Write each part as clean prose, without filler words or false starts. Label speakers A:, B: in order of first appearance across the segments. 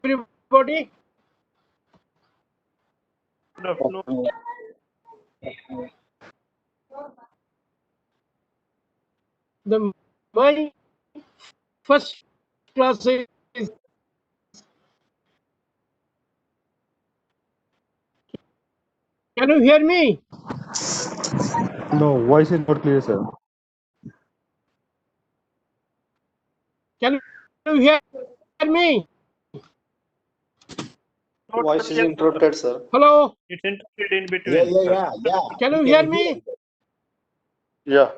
A: everybody?
B: No.
A: My first class is. Can you hear me?
C: No, voice is not clear, sir.
A: Can you hear me?
D: Voice is interrupted, sir.
A: Hello?
B: It's interrupted in between.
E: Yeah.
A: Can you hear me?
D: Yeah.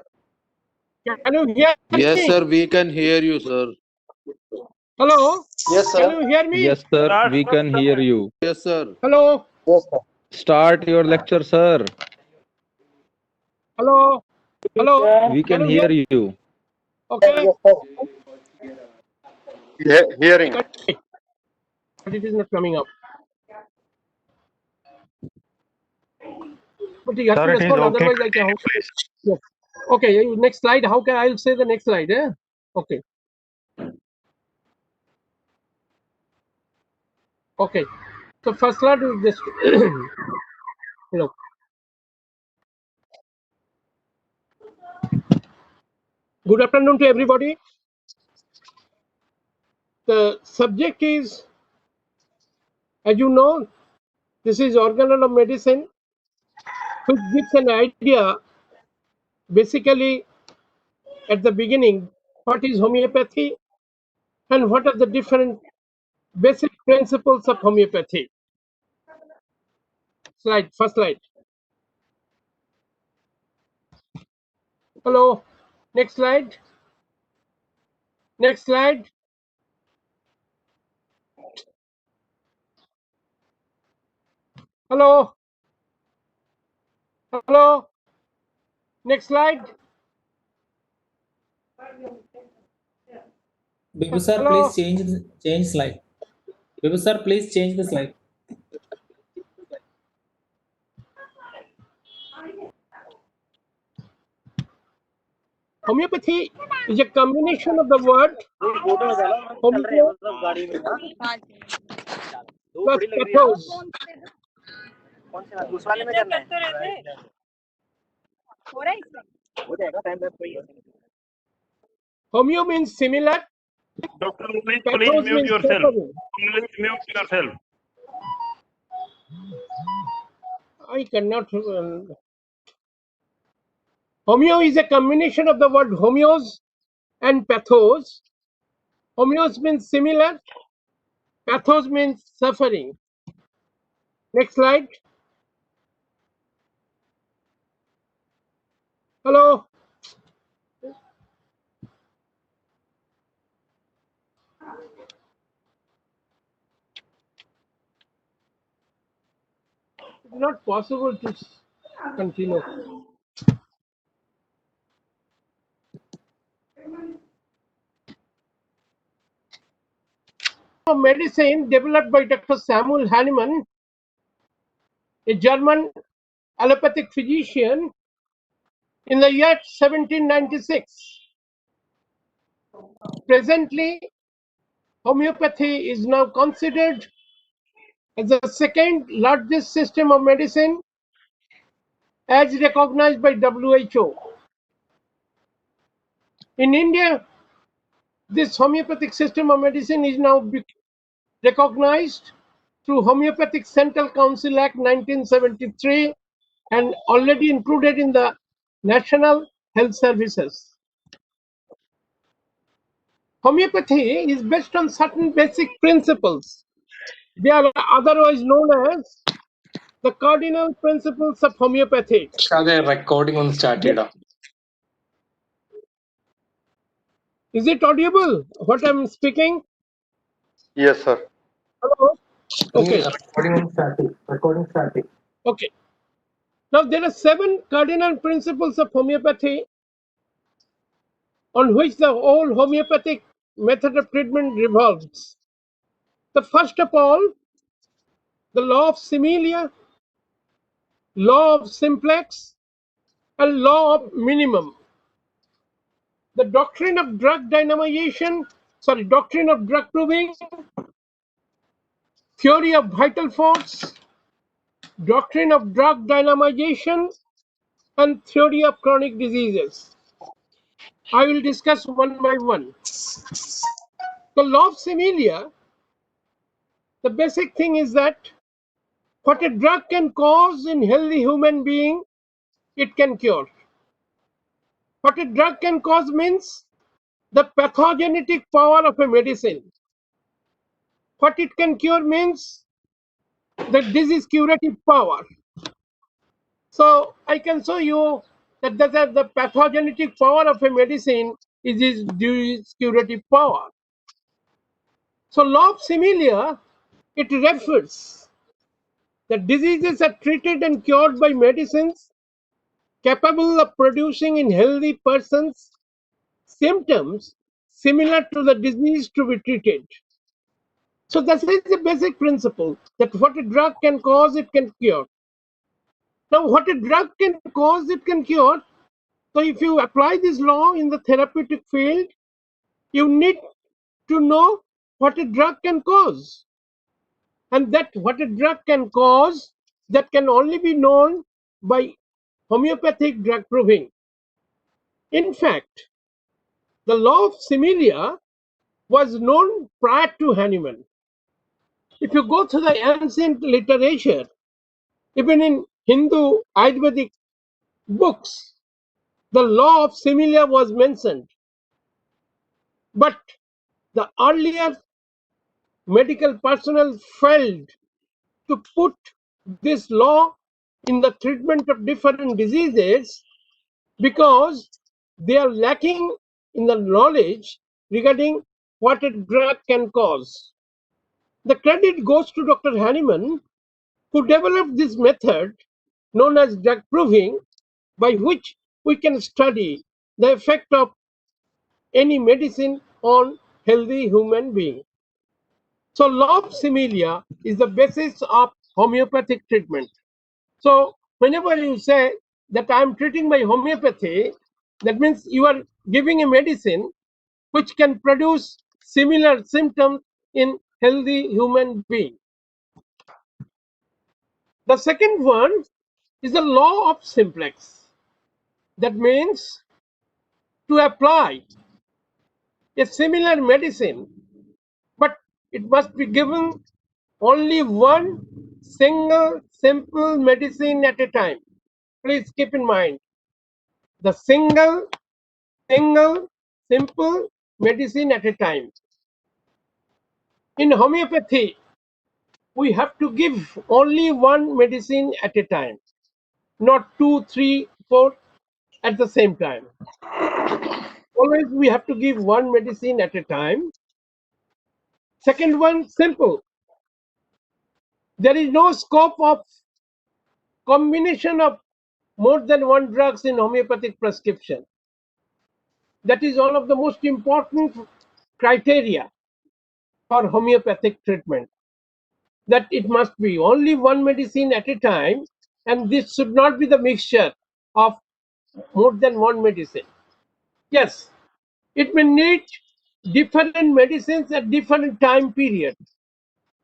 A: Can you hear
F: Yes,
A: me?
F: sir, we can hear you, sir.
A: Hello?
D: Yes,
A: Can
D: sir.
A: you hear me?
C: Yes, sir,
B: Start
C: we
B: from
C: can hear
B: start.
C: you.
F: Yes, sir.
A: Hello?
E: Yes, sir.
C: Start your lecture, sir.
A: Hello? Hello?
C: We
A: Can
C: can
A: you hear?
C: hear you.
A: Okay.
E: Yes, sir.
D: Hearing.
A: But it is not coming up. But you have to
B: Sir, it is
A: respond,
B: okay.
A: otherwise I can. Yes. Okay, next slide. How can I'll say the next slide? Okay. Okay. So first slide is this. Look. Good afternoon to everybody. The subject is, as you know, this is organelle of medicine, which gives an idea, basically, at the beginning, what is homeopathy and what are the different basic principles of homeopathy. Slide, first slide. Hello. Next slide. Next slide. Hello. Hello. Next slide.
G: Bibu sir,
A: Hello.
G: please change slide. Bibu sir, please change the slide.
A: Homeopathy is a combination of the word homeo plus pathos. Homeo means similar.
B: Dr. Umesh, please
A: Pathos
B: mute
A: means
B: yourself.
A: suffering.
B: Please mute yourself.
A: I cannot. Homeo is a combination of the word homeos and pathos. Homeos means similar. Pathos means suffering. Next slide. Hello. It's not possible to continue. Medicine developed by Dr. Samuel Hahnemann, a German allopathic physician, in the year 1796. Presently, homeopathy is now considered as the second largest system of medicine as recognized by WHO. In India, this homeopathic system of medicine is now recognized through Homeopathic Central Council Act 1973 and already included in the National Health Services. Homeopathy is based on certain basic principles. They are otherwise known as the cardinal principles of homeopathy.
D: Recording on start.
A: Is it audible? What I'm speaking?
D: Yes, sir.
A: Hello? Okay.
D: Recording starting.
A: Okay. Now there are 7 cardinal principles of homeopathy on which the whole homeopathic method of treatment revolves. The first of all, the law of similia, law of simplex, and law of minimum. The doctrine of drug dynamization, doctrine of drug proving, theory of vital force, doctrine of drug dynamization, and theory of chronic diseases. I will discuss one by one. The law of similia, the basic thing is that what a drug can cause in healthy human being, it can cure. What a drug can cause means the pathogenetic power of a medicine. What it can cure means the disease curative power. So I can show you that the pathogenetic power of a medicine is its disease curative power. So law of similia, it refers that diseases are treated and cured by medicines capable of producing in healthy persons symptoms similar to the disease to be treated. So that is the basic principle, that what a drug can cause, it can cure. Now what a drug can cause, it can cure. So if you apply this law in the therapeutic field, you need to know what a drug can cause. And that what a drug can cause, that can only be known by homeopathic drug proving. In fact, the law of similia was known prior to Hahnemann. If you go to the ancient literature, even in Hindu Ayurvedic books, the law of similia was mentioned. But the earlier medical personnel failed to put this law in the treatment of different diseases because they are lacking in the knowledge regarding what a drug can cause. The credit goes to Dr. Hahnemann, who developed this method known as drug proving, by which we can study the effect of any medicine on healthy human being. So law of similia is the basis of homeopathic treatment. So whenever you say that I am treating by homeopathy, that means you are giving a medicine which can produce similar symptoms in healthy human being. The second one is the law of simplex. That means to apply a similar medicine, but it must be given only one single simple medicine at a time. Please keep in mind the single simple medicine at a time. In homeopathy, we have to give only one medicine at a time, not 2, 3, 4 at the same time. Always we have to give one medicine at a time. Second one, simple. There is no scope of combination of more than one drugs in homeopathic prescription. That is one of the most important criteria for homeopathic treatment, that it must be only one medicine at a time, and this should not be the mixture of more than one medicine. Yes, it may need different medicines at different time period,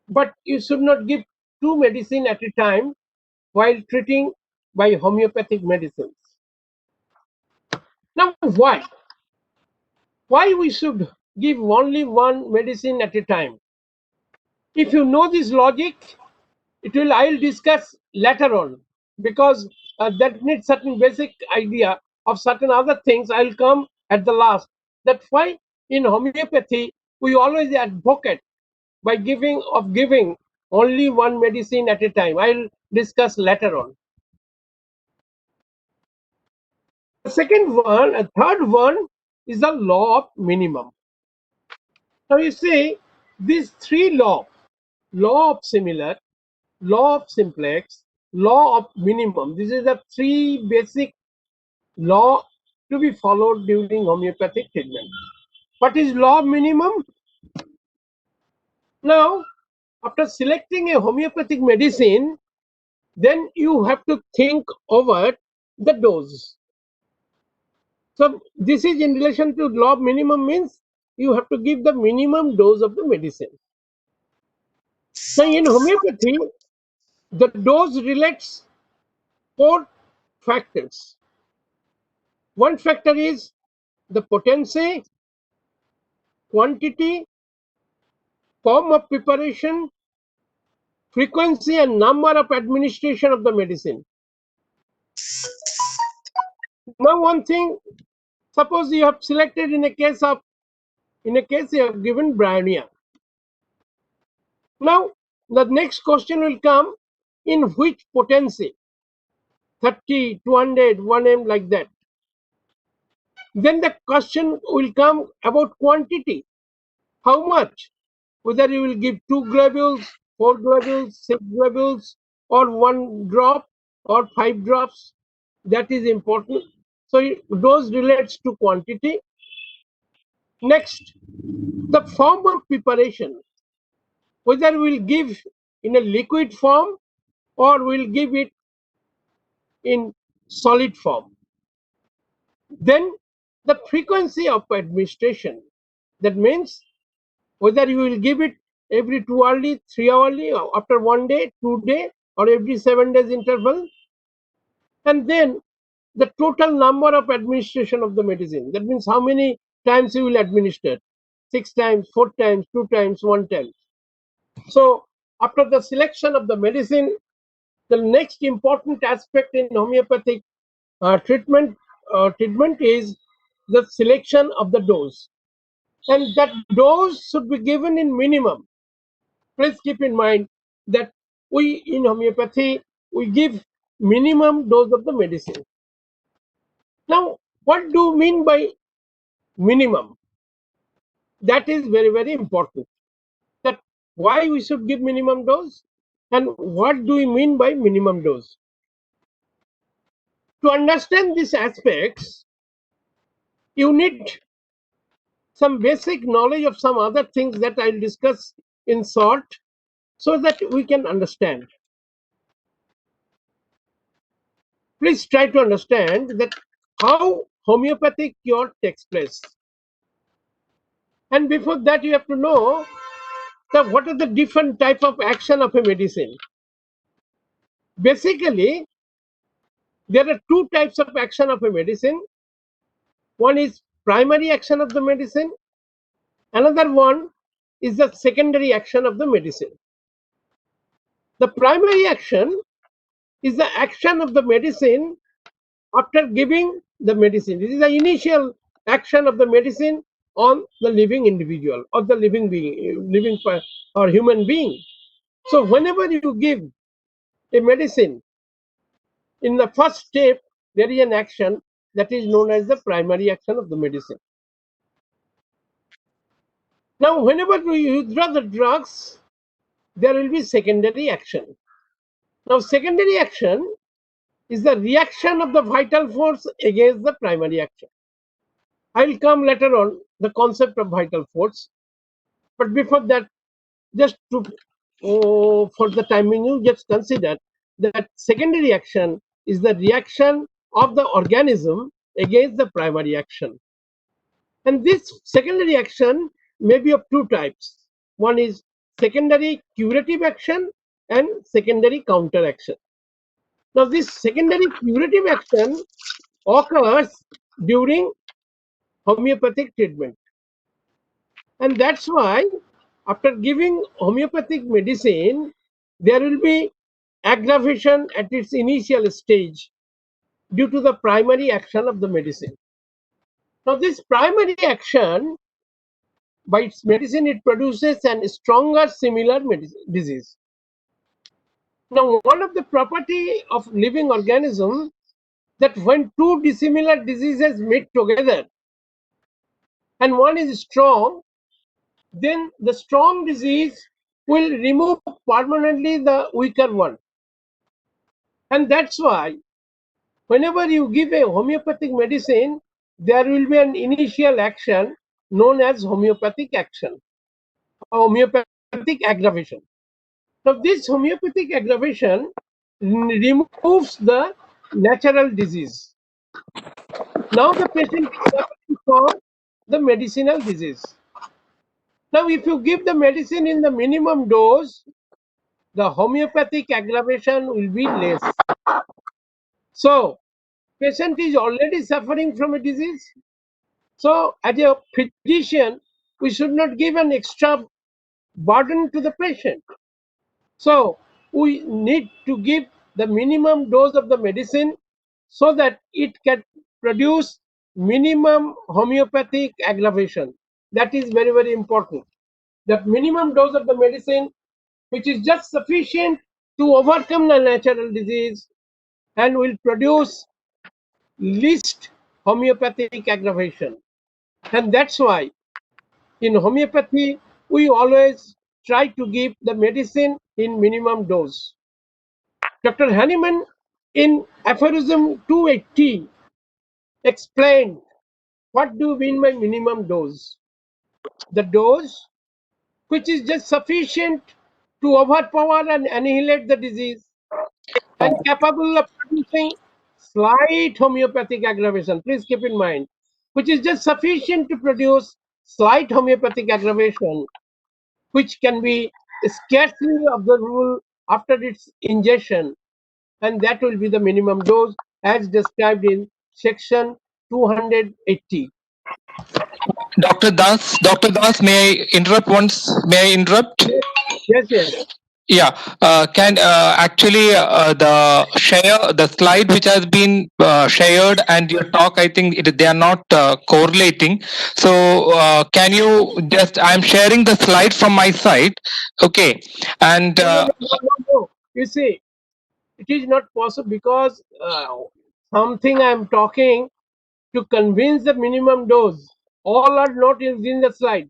A: but you should not give two medicine at a time while treating by homeopathic medicines. Now why we should give only one medicine at a time? If you know this logic, I'll discuss later on, because that needs certain basic idea of certain other things. I'll come at the last. That's why in homeopathy we always advocate by giving only one medicine at a time. I'll discuss later on. The third one is the law of minimum. Now you see these three law of similar, law of simplex, law of minimum. This is the three basic law to be followed during homeopathic treatment. What is law of minimum? Now, after selecting a homeopathic medicine, then you have to think over the dose. So this is in relation to law of minimum, means you have to give the minimum dose of the medicine. So in homeopathy, the dose relates 4 factors. One factor is the potency, quantity, form of preparation, frequency and number of administration of the medicine. Now one thing, suppose you have selected in a case you have given Bryonia. Now the next question will come, in which potency, 30, 200, 1 m, like that. Then the question will come about quantity. How much? Whether you will give 2 globules, 4 globules, 6 globules, or 1 drop, or 5 drops. That is important. So dose relates to quantity. Next, the form of preparation. Whether we will give in a liquid form or we will give it in solid form. Then the frequency of administration. That means whether you will give it every 2 hourly, 3 hourly, or after 1 day, 2 day, or every 7 days interval. And then the total number of administration of the medicine. That means how many times you will administer. 6 times, 4 times, 2 times, 1 time. So after the selection of the medicine, the next important aspect in homeopathic treatment is the selection of the dose. And that dose should be given in minimum. Please keep in mind that we in homeopathy, we give minimum dose of the medicine. Now, what do you mean by minimum? That is very, very important. That why we should give minimum dose and what do we mean by minimum dose? To understand these aspects, you need some basic knowledge of some other things that I'll discuss in short so that we can understand. Please try to understand that how homeopathic cure takes place. And before that, you have to know that what are the different type of action of a medicine. Basically, there are 2 types of action of a medicine. One is primary action of the medicine. Another one is the secondary action of the medicine. The primary action is the action of the medicine after giving the medicine. This is the initial action of the medicine on the living individual or the living being, or human being. So whenever you give a medicine, in the first step, there is an action that is known as the primary action of the medicine. Now, whenever you withdraw the drugs, there will be secondary action. Now, secondary action is the reaction of the vital force against the primary action. I will come later on the concept of vital force. But before that, just to, for the timing, you just consider that secondary action is the reaction of the organism against the primary action. And this secondary action may be of 2 types. One is secondary curative action and secondary counteraction. Now, this secondary curative action occurs during homeopathic treatment. And that's why after giving homeopathic medicine, there will be aggravation at its initial stage due to the primary action of the medicine. Now, this primary action, by its medicine, it produces a stronger similar disease. Now, one of the property of living organism that when 2 dissimilar diseases meet together and one is strong, then the strong disease will remove permanently the weaker one. And that's why whenever you give a homeopathic medicine, there will be an initial action known as homeopathic action, homeopathic aggravation. Now, this homeopathic aggravation removes the natural disease. Now, the patient is suffering from the medicinal disease. Now, if you give the medicine in the minimum dose, the homeopathic aggravation will be less. So, patient is already suffering from a disease. So, as a physician, we should not give an extra burden to the patient. So, we need to give the minimum dose of the medicine so that it can produce minimum homeopathic aggravation. That is very, very important. That minimum dose of the medicine, which is just sufficient to overcome the natural disease and will produce least homeopathic aggravation. And that's why in homeopathy, we always try to give the medicine in minimum dose. Dr. Hahnemann in aphorism 280 explained what do you mean by minimum dose. The dose which is just sufficient to overpower and annihilate the disease and capable of producing slight homeopathic aggravation. Please keep in mind, which is just sufficient to produce slight homeopathic aggravation, which can be scarcely observable after its ingestion, and that will be the minimum dose as described in section 280.
E: Dr. Das, may I interrupt once? May I interrupt?
A: Yes.
E: Yeah, can actually the slide which has been shared and your talk, I think they are not correlating. So can you just? I'm sharing the slide from my side. Okay, and
A: No. You see, it is not possible because something I am talking to convince the minimum dose. All are not in the slide.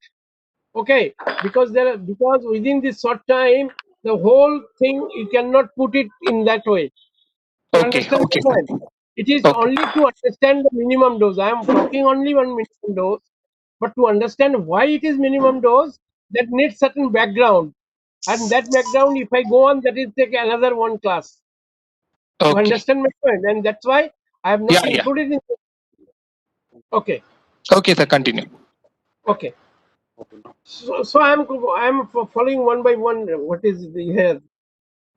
A: Okay, because within this short time, the whole thing you cannot put it in that way. You
E: okay,
A: understand
E: okay,
A: my point? It is
E: okay.
A: only to understand the minimum dose. I am talking only one minimum dose, but to understand why it is minimum dose, that needs certain background. And that background, if I go on, that is take another one class. You
E: Okay.
A: understand my point? And that's why I have not
E: Yeah.
A: included in. Okay.
E: Okay, sir. Continue.
A: Okay. So I'm following one by one what is here.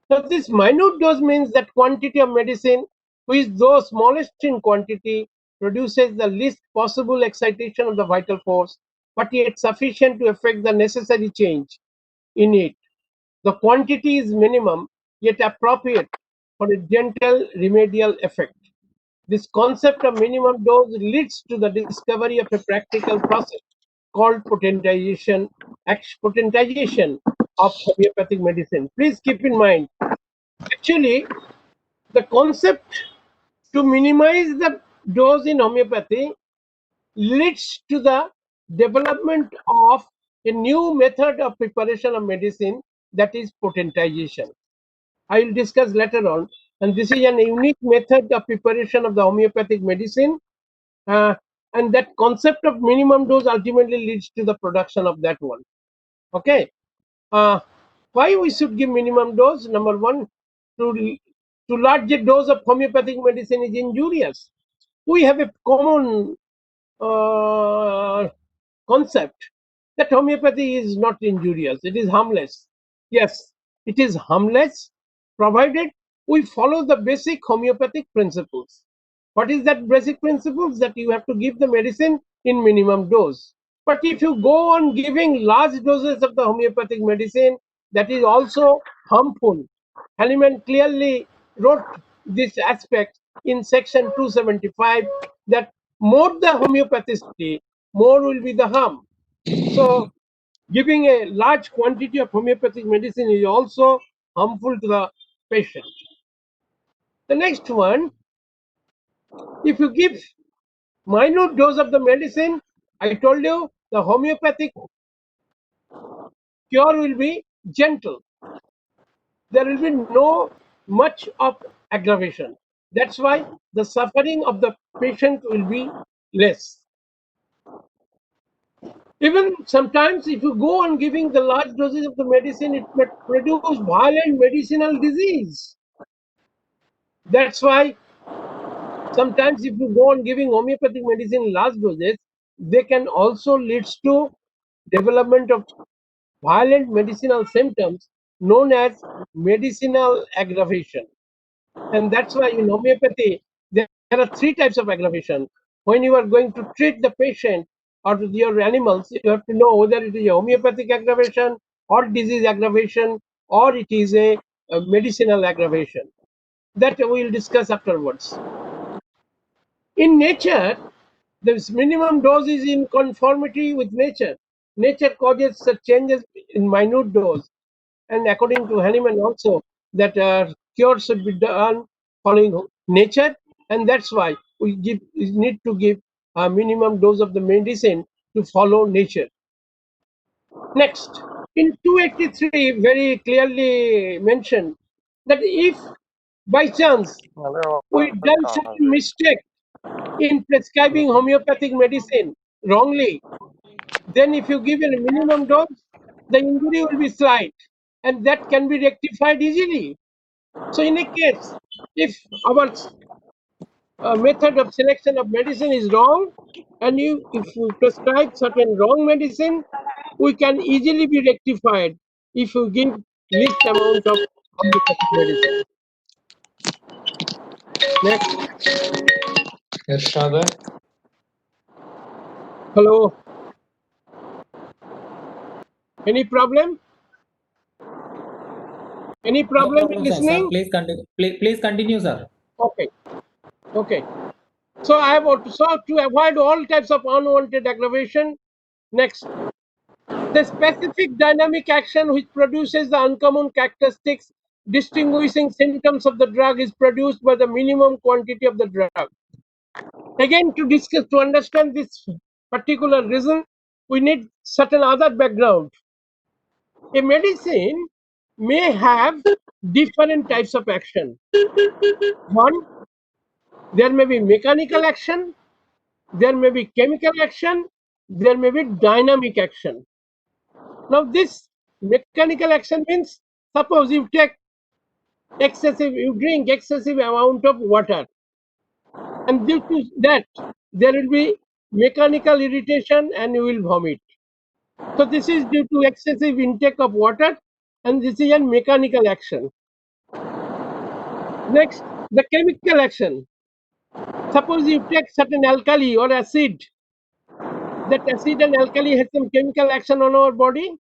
A: So this minute dose means that quantity of medicine which though smallest in quantity produces the least possible excitation of the vital force, but yet sufficient to effect the necessary change in it. The quantity is minimum yet appropriate for a gentle remedial effect. This concept of minimum dose leads to the discovery of a practical process called potentization of homeopathic medicine. Please keep in mind, actually, the concept to minimize the dose in homeopathy leads to the development of a new method of preparation of medicine, that is potentization. I will discuss later on, and this is an unique method of preparation of the homeopathic medicine, and that concept of minimum dose ultimately leads to the production of that one. Okay. Why we should give minimum dose? Number one, to large dose of homeopathic medicine is injurious. We have a common concept that homeopathy is not injurious, it is harmless. Yes, it is harmless provided we follow the basic homeopathic principles. What is that basic principles? That you have to give the medicine in minimum dose. But if you go on giving large doses of the homeopathic medicine, that is also harmful. Hahnemann clearly wrote this aspect in section 275, that more the homeopathicity, more will be the harm. So giving a large quantity of homeopathic medicine is also harmful to the patient. The next one, if you give minute dose of the medicine, I told you the homeopathic cure will be gentle. There will be no much of aggravation. That's why the suffering of the patient will be less. Even sometimes if you go on giving the large doses of the medicine, it may produce violent medicinal disease. That's why sometimes if you go on giving homeopathic medicine in large doses, they can also lead to development of violent medicinal symptoms known as medicinal aggravation. And that's why in homeopathy, there are three types of aggravation. When you are going to treat the patient or your animals, you have to know whether it is a homeopathic aggravation or disease aggravation or it is a medicinal aggravation. That we will discuss afterwards. In nature, the minimum dose is in conformity with nature. Nature causes such changes in minute dose, and according to Hahnemann also, that cure should be done following nature, and that's why we need to give a minimum dose of the medicine to follow nature. Next, in 283, very clearly mentioned that if by chance we done certain mistake in prescribing homeopathic medicine wrongly, then if you give a minimum dose, the injury will be slight, and that can be rectified easily. So in a case, if our method of selection of medicine is wrong, and if we prescribe certain wrong medicine, we can easily be rectified if you give least amount of homeopathic medicine. Next.
D: Yes, Shraddha.
A: Hello. Any problem? Any
G: No
A: problem in
G: problem, sir. Sir,
A: listening?
G: please continue. Please continue, sir.
A: Okay. Okay. So I have also to avoid all types of unwanted aggravation. Next, the specific dynamic action which produces the uncommon characteristics distinguishing symptoms of the drug is produced by the minimum quantity of the drug. Again, to understand this particular reason, we need certain other background. A medicine may have different types of action. One, there may be mechanical action, there may be chemical action, there may be dynamic action. Now this mechanical action means, suppose you drink excessive amount of water, and due to that there will be mechanical irritation and you will vomit. So this is due to excessive intake of water, and this is a mechanical action. Next, the chemical action. Suppose you take certain alkali or acid, that acid and alkali has some chemical action on our body.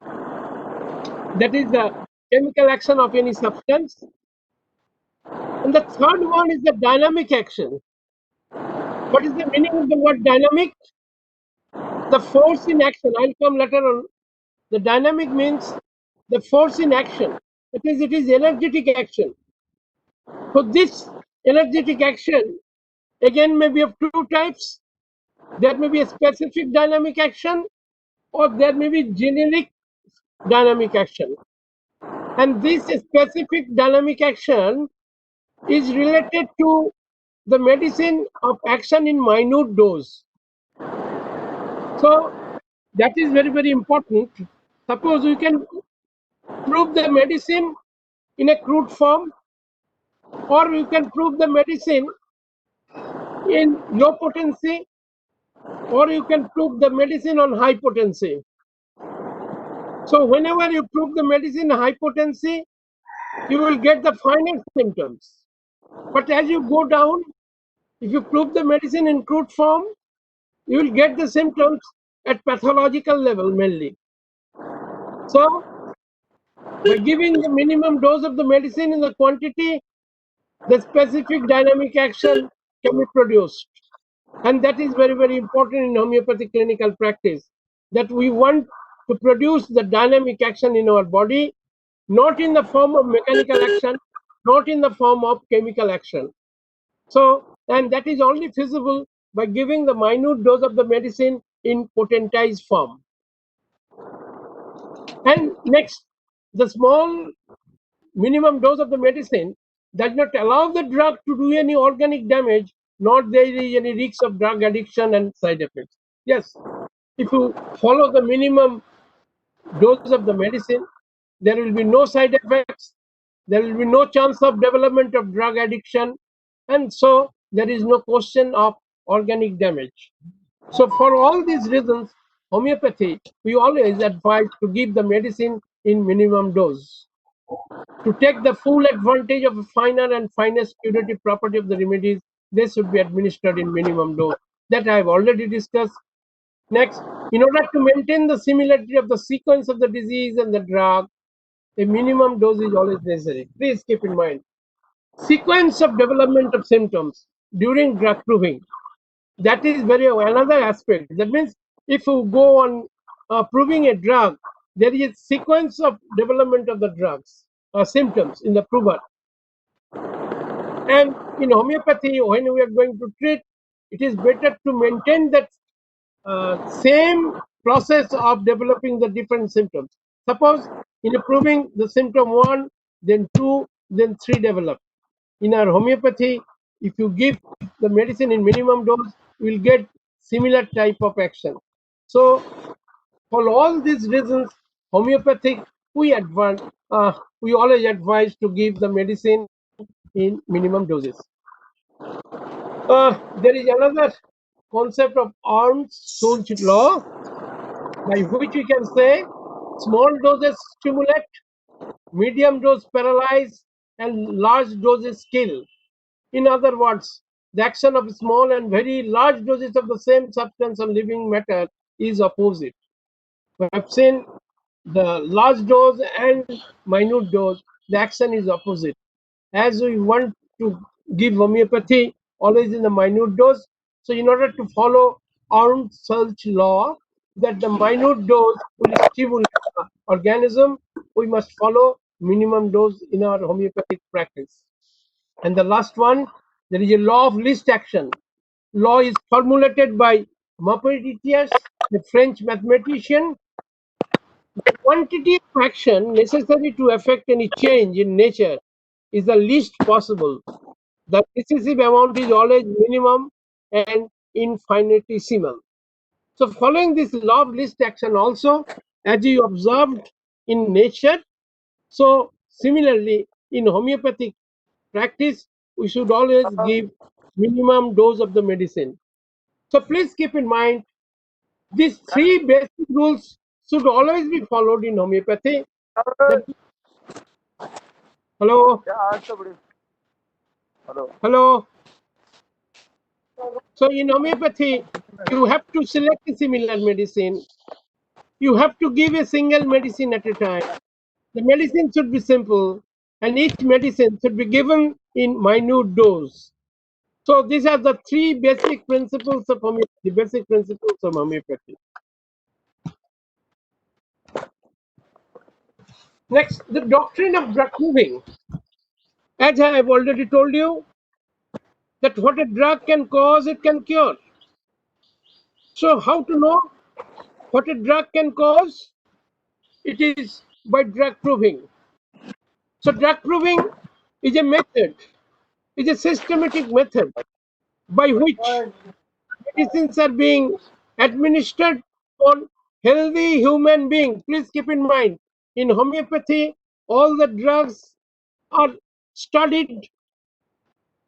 A: That is the chemical action of any substance. And the third one is the dynamic action. What is the meaning of the word dynamic? The force in action. I'll come later on. The dynamic means the force in action. It is energetic action. So this energetic action again may be of two types. There may be a specific dynamic action, or there may be generic dynamic action. And this specific dynamic action is related to the medicine of action in minute dose. So that is very, very important. Suppose we can prove the medicine in a crude form, or you can prove the medicine in low potency, or you can prove the medicine on high potency. So whenever you prove the medicine high potency, you will get the finest symptoms. But as you go down, if you prove the medicine in crude form, you will get the symptoms at pathological level mainly. So by giving the minimum dose of the medicine in the quantity, the specific dynamic action can be produced. And that is very, very important in homeopathic clinical practice, that we want to produce the dynamic action in our body, not in the form of mechanical action, not in the form of chemical action. So, and that is only feasible by giving the minute dose of the medicine in potentized form. And next, the small minimum dose of the medicine does not allow the drug to do any organic damage, nor there is any risk of drug addiction and side effects. Yes, if you follow the minimum dose of the medicine, there will be no side effects, there will be no chance of development of drug addiction, and so there is no question of organic damage. So for all these reasons, homeopathy, we always advise to give the medicine in minimum dose. To take the full advantage of a finer and finest curative property of the remedies, they should be administered in minimum dose. That I have already discussed. Next, in order to maintain the similarity of the sequence of the disease and the drug, a minimum dose is always necessary. Please keep in mind. Sequence of development of symptoms during drug proving. That is another aspect. That means if you go on proving a drug, there is a sequence of development of the drugs symptoms in the prover. And in homeopathy, when we are going to treat, it is better to maintain that same process of developing the different symptoms. Suppose in proving the symptom 1, then 2, then 3 develop. In our homeopathy, if you give the medicine in minimum dose, you will get similar type of action. So for all these reasons, homeopathic, we always advise to give the medicine in minimum doses. There is another concept of Arndt-Schulz law, by which we can say small doses stimulate, medium dose paralyze, and large doses kill. In other words, the action of small and very large doses of the same substance on living matter is opposite. We have seen the large dose and minute dose, the action is opposite. As we want to give homeopathy always in the minute dose, so in order to follow Arndt-Schulz law, that the minute dose will stimulate the organism, we must follow minimum dose in our homeopathic practice. And the last one, there is a law of least action. Law is formulated by Maupertuis, the French mathematician. The quantity of action necessary to effect any change in nature is the least possible. The decisive amount is always minimum and infinitesimal. So following this law of least action also, as you observed in nature, so similarly in homeopathic practice, we should always give minimum dose of the medicine. So please keep in mind, these 3 basic rules should always be followed in homeopathy. Hello? Hello? So in homeopathy, you have to select a similar medicine. You have to give a single medicine at a time. The medicine should be simple, and each medicine should be given in minute dose. So these are the 3 basic principles of homeopathy, basic principles of homeopathy. Next, the doctrine of drug proving. As I have already told you, that what a drug can cause, it can cure. So how to know what a drug can cause? It is by drug proving. So drug proving is a method, is a systematic method by which medicines are being administered on healthy human beings. Please keep in mind, in homeopathy, all the drugs are studied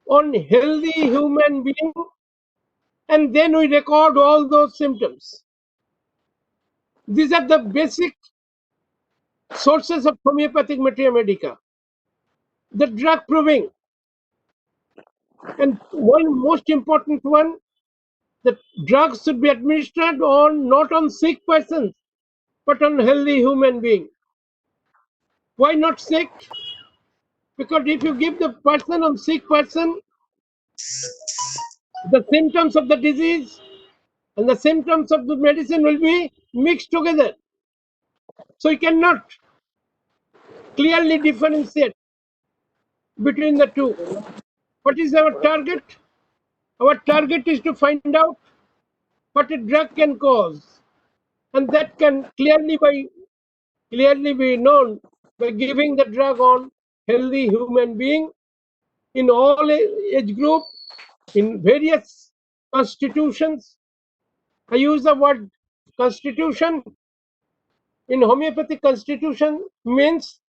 A: on healthy human beings, and then we record all those symptoms. These are the basic sources of homeopathic materia medica. The drug proving, and one most important one, the drugs should be administered on not on sick persons, but on healthy human being. Why not sick? Because if you give the person on sick person, the symptoms of the disease and the symptoms of the medicine will be mixed together. So you cannot clearly differentiate between the two. What is our target? Our target is to find out what a drug can cause, and that can clearly be known by giving the drug on healthy human being in all age group, in various constitutions. I use the word constitution. In homeopathic, constitution means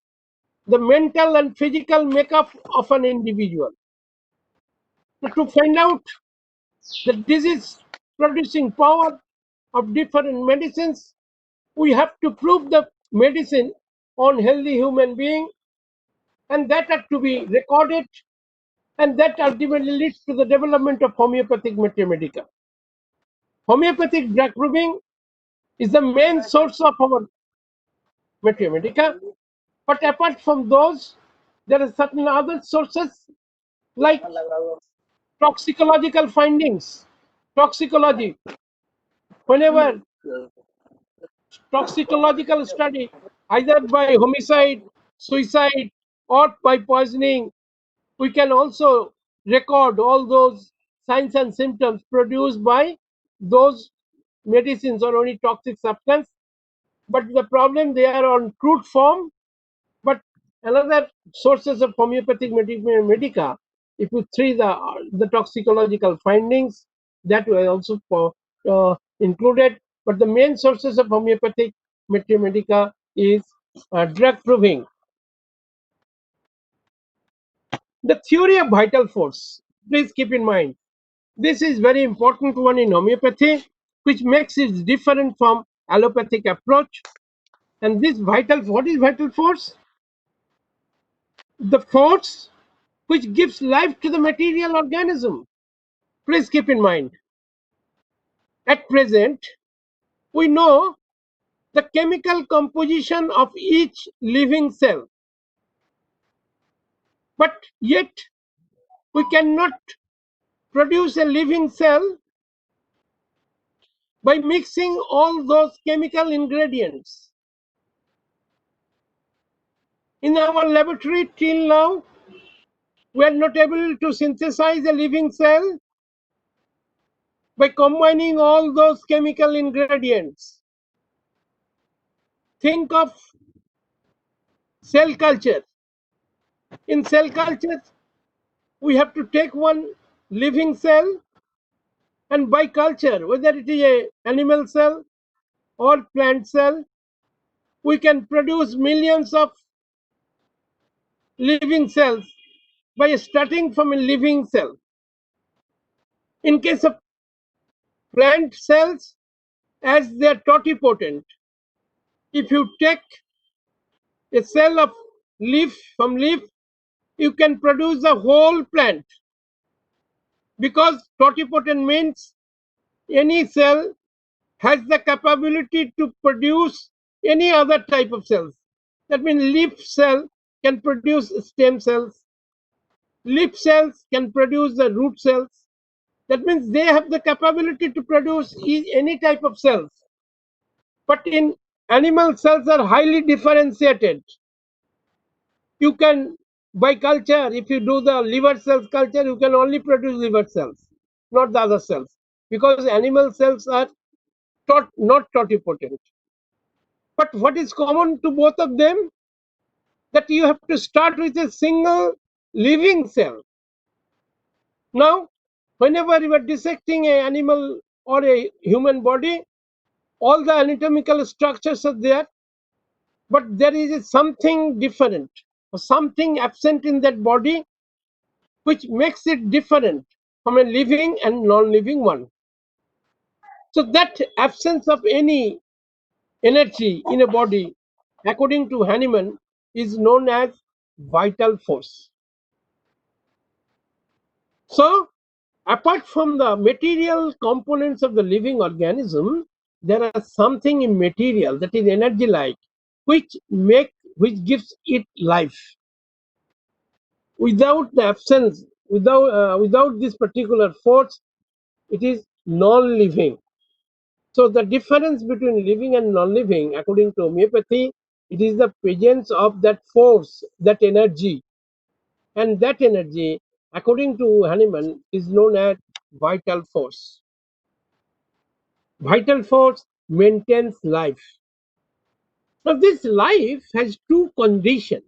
A: the mental and physical makeup of an individual. So to find out the disease producing power of different medicines, we have to prove the medicine on healthy human being, and that had to be recorded, and that ultimately leads to the development of homeopathic Metriomedica. Homeopathic drug proving is the main source of our Metriomedica, but apart from those, there are certain other sources like toxicological findings. Toxicology, whenever toxicological study, either by homicide, suicide, or by poisoning, we can also record all those signs and symptoms produced by those medicines or any toxic substance. But the problem, they are on crude form. But another sources of homeopathic medica, if you see the toxicological findings, that were also included. But the main sources of homeopathic medica is drug proving. The theory of vital force, please keep in mind, this is very important one in homeopathy, which makes it different from allopathic approach. And this what is vital force? The force which gives life to the material organism. Please keep in mind, at present, we know the chemical composition of each living cell, but yet we cannot produce a living cell by mixing all those chemical ingredients. In our laboratory till now, we are not able to synthesize a living cell by combining all those chemical ingredients. Think of cell culture. In cell culture, we have to take one living cell, and by culture, whether it is an animal cell or plant cell, we can produce millions of living cells by starting from a living cell. In case of plant cells, as they are totipotent, if you take a cell of leaf from leaf, you can produce the whole plant, because totipotent means any cell has the capability to produce any other type of cells. That means leaf cell can produce stem cells, leaf cells can produce the root cells. That means they have the capability to produce any type of cells. But in animal, cells are highly differentiated. You can, by culture, if you do the liver cells culture, you can only produce liver cells, not the other cells, because animal cells are not totipotent. But what is common to both of them? That you have to start with a single living cell. Now, whenever you are dissecting an animal or a human body, all the anatomical structures are there, but there is something different or something absent in that body which makes it different from a living and non-living one. So that absence of any energy in a body, according to Hahnemann, is known as vital force. So, apart from the material components of the living organism, there are something immaterial, that is energy-like, which gives it life. Without the absence, without this particular force, it is non-living. So the difference between living and non-living, according to homeopathy, it is the presence of that force, that energy. And that energy, according to Hahnemann, is known as vital force. Vital force maintains life. Now this life has two conditions.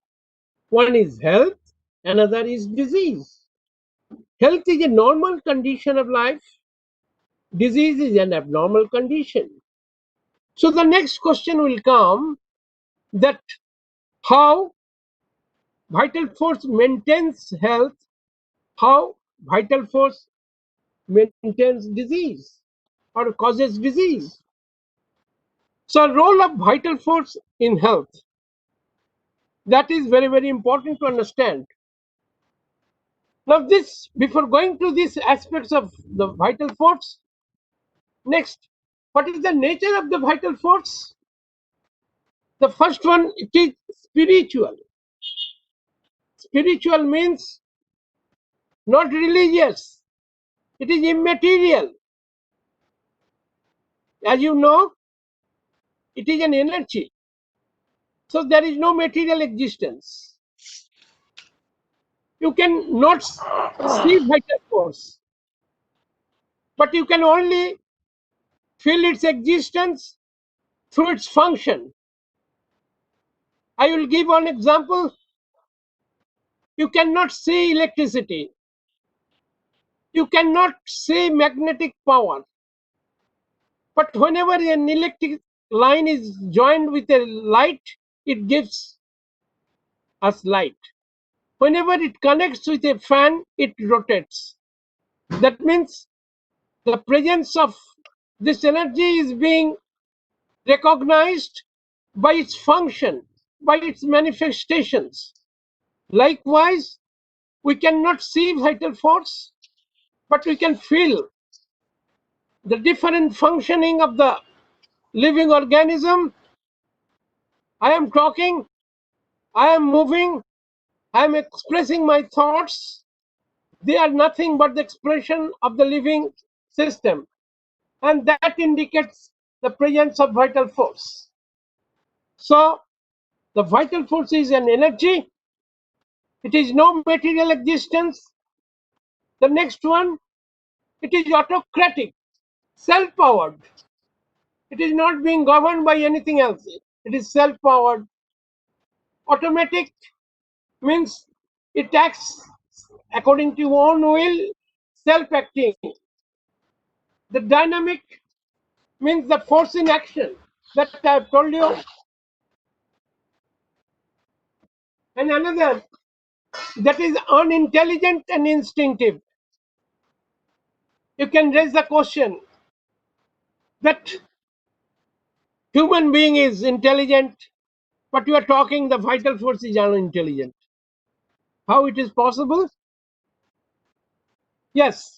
A: One is health, another is disease. Health is a normal condition of life. Disease is an abnormal condition. So the next question will come, that how vital force maintains health, how vital force maintains disease or causes disease. So role of vital force in health. That is very, very important to understand. Now, this, before going to these aspects of the vital force, next, what is the nature of the vital force? The first one, it is spiritual. Spiritual means not religious. It is immaterial. As you know, it is an energy. So there is no material existence. You can not see vital force, but you can only feel its existence through its function. I will give one example. You cannot see electricity. You cannot see magnetic power. But whenever an electric line is joined with a light, it gives us light. Whenever it connects with a fan, it rotates. That means the presence of this energy is being recognized by its function, by its manifestations. Likewise, we cannot see vital force, but we can feel the different functioning of the living organism. I am talking, I am moving, I am expressing my thoughts. They are nothing but the expression of the living system, and that indicates the presence of vital force. So, the vital force is an energy. It is no material existence. The next one, it is autocratic, self-powered. It is not being governed by anything else. It is self-powered. Automatic means it acts according to your own will, self-acting. The dynamic means the force in action that I have told you. And another, that is unintelligent and instinctive. You can raise the question that human being is intelligent, but you are talking the vital force is unintelligent. How it is possible? Yes,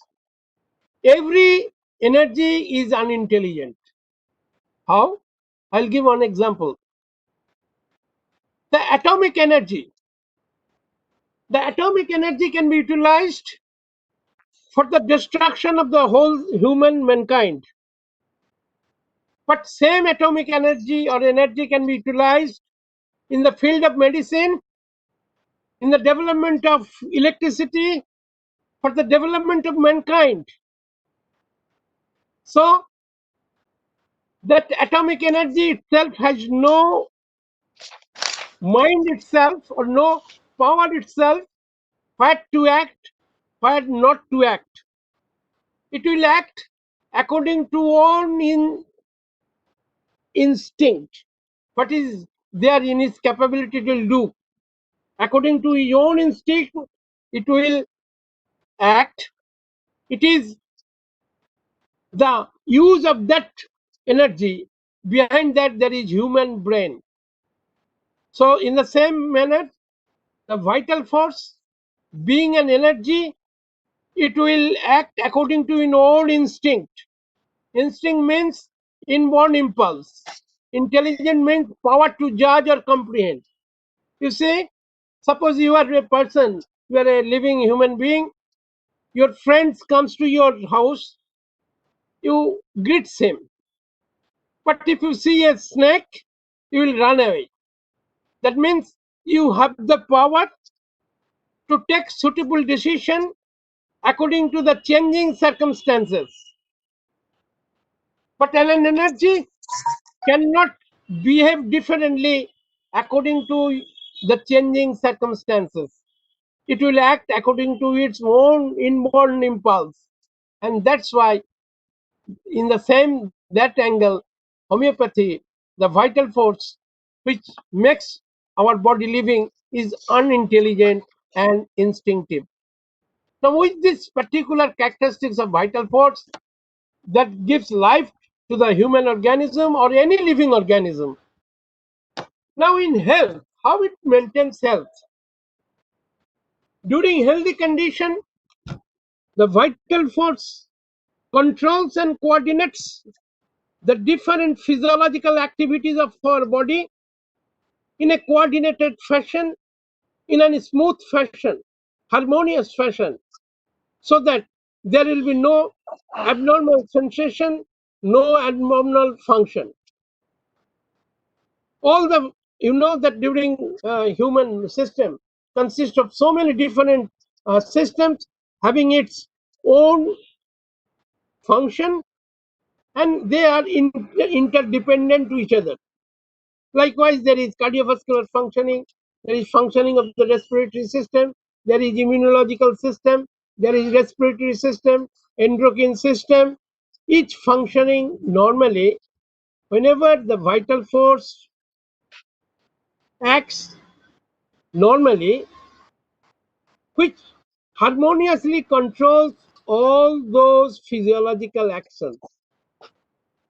A: every energy is unintelligent. How? I'll give one example. The atomic energy. The atomic energy can be utilized for the destruction of the whole human mankind. But same atomic energy or energy can be utilized in the field of medicine, in the development of electricity, for the development of mankind. So that atomic energy itself has no mind itself or no power itself, where to act, where not to act. It will act according to own instinct. What is there in its capability to do? According to his own instinct, it will act. It is the use of that energy. Behind that, there is human brain. So, in the same manner, the vital force, being an energy, it will act according to its own instinct. Instinct means inborn impulse. Intelligent means power to judge or comprehend. You see, suppose you are a person, you are a living human being, your friend comes to your house, you greet him. But if you see a snake, you will run away. That means you have the power to take suitable decision according to the changing circumstances. But an energy cannot behave differently according to the changing circumstances. It will act according to its own inborn impulse. And that's why, in the same that angle, homeopathy, the vital force which makes our body living, is unintelligent and instinctive. Now, with this particular characteristics of vital force that gives life to the human organism or any living organism. Now, in health, how it maintains health. During healthy condition, the vital force controls and coordinates the different physiological activities of our body in a coordinated fashion, in a smooth fashion, harmonious fashion, so that there will be no abnormal sensation, no abnormal function. All the, you know that during human system consists of so many different systems having its own function, and they are interdependent to each other. Likewise, there is cardiovascular functioning, there is functioning of the respiratory system, there is immunological system, there is respiratory system, endocrine system, each functioning normally. Whenever the vital force acts normally, which harmoniously controls all those physiological actions.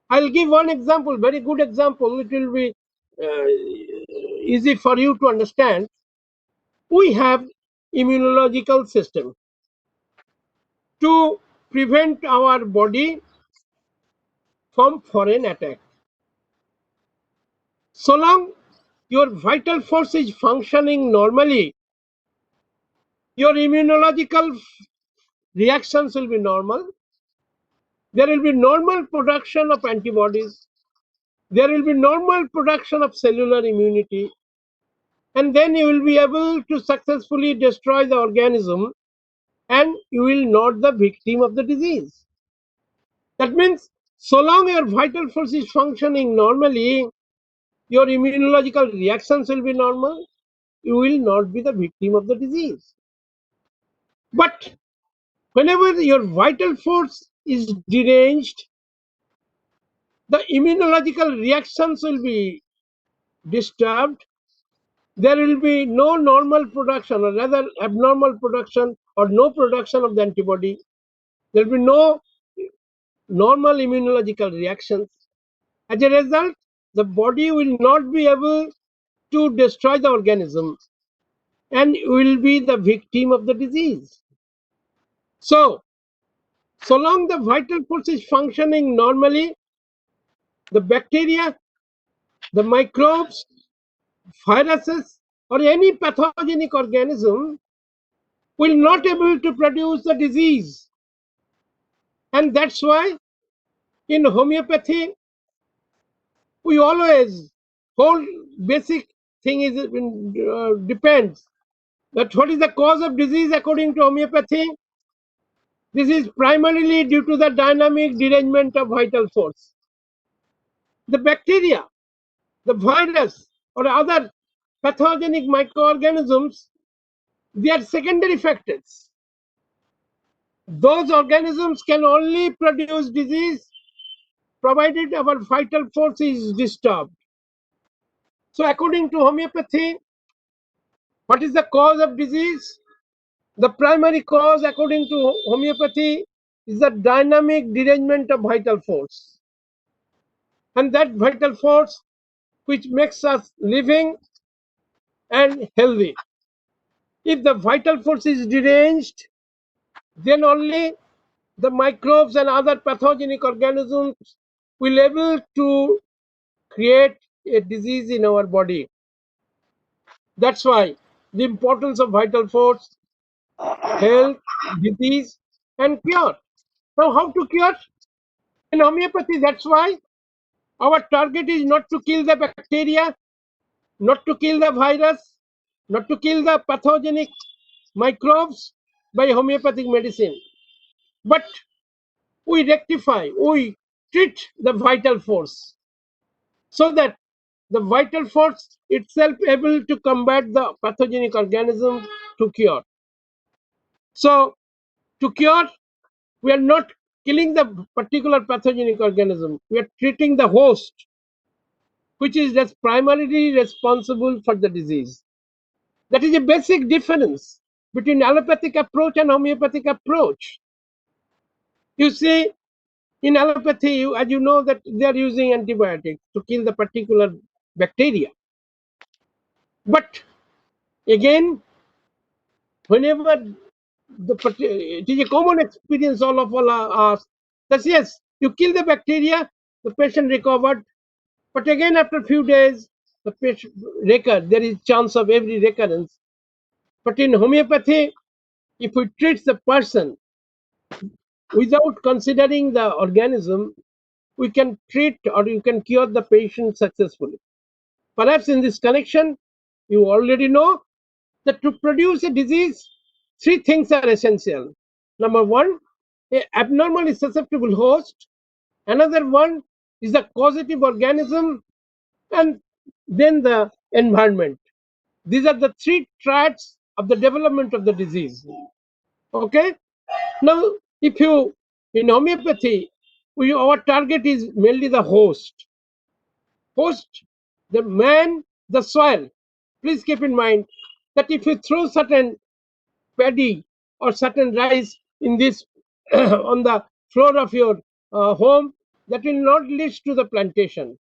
A: I'll give one example, very good example. It will be easy for you to understand. We have immunological system to prevent our body from foreign attack. So long your vital force is functioning normally, your immunological reactions will be normal. There will be normal production of antibodies. There will be normal production of cellular immunity. And then you will be able to successfully destroy the organism, and you will not the victim of the disease. That means so long your vital force is functioning normally, your immunological reactions will be normal, you will not be the victim of the disease. But whenever your vital force is deranged, the immunological reactions will be disturbed. There will be no normal production, or rather abnormal production, or no production of the antibody. There will be no normal immunological reactions. As a result, the body will not be able to destroy the organism and will be the victim of the disease. So long the vital force is functioning normally, the bacteria, the microbes, viruses, or any pathogenic organism will not able to produce the disease. And that's why in homeopathy, we always, whole basic thing is depends that what is the cause of disease according to homeopathy. This is primarily due to the dynamic derangement of vital force. The bacteria, the virus, or other pathogenic microorganisms, they are secondary factors. Those organisms can only produce disease provided our vital force is disturbed. So according to homeopathy, what is the cause of disease? The primary cause according to homeopathy is the dynamic derangement of vital force. And that vital force which makes us living and healthy. If the vital force is deranged, then only the microbes and other pathogenic organisms will able to create a disease in our body. That's why the importance of vital force, health, disease, and cure. Now, how to cure? In homeopathy, that's why our target is not to kill the bacteria, not to kill the virus, not to kill the pathogenic microbes by homeopathic medicine, but we rectify, we treat the vital force so that the vital force itself able to combat the pathogenic organism to cure. So to cure, we are not killing the particular pathogenic organism, we are treating the host, which is just primarily responsible for the disease. That is a basic difference between allopathic approach and homeopathic approach. You see, in allopathy, as you know, that they are using antibiotics to kill the particular bacteria. But again, whenever it is a common experience all us that yes, you kill the bacteria, the patient recovered, but again after a few days the patient recur. There is chance of every recurrence. But in homeopathy, if we treat the person without considering the organism, we can treat or you can cure the patient successfully. Perhaps in this connection, you already know that to produce a disease, three things are essential. Number one, a abnormally susceptible host. Another one is the causative organism, and then the environment. These are the three triads of the development of the disease. Okay. Now, if you in homeopathy, our target is mainly the host. Host, the man, the soil. Please keep in mind that if you throw certain paddy or certain rice in this on the floor of your home, that will not lead to the plantation.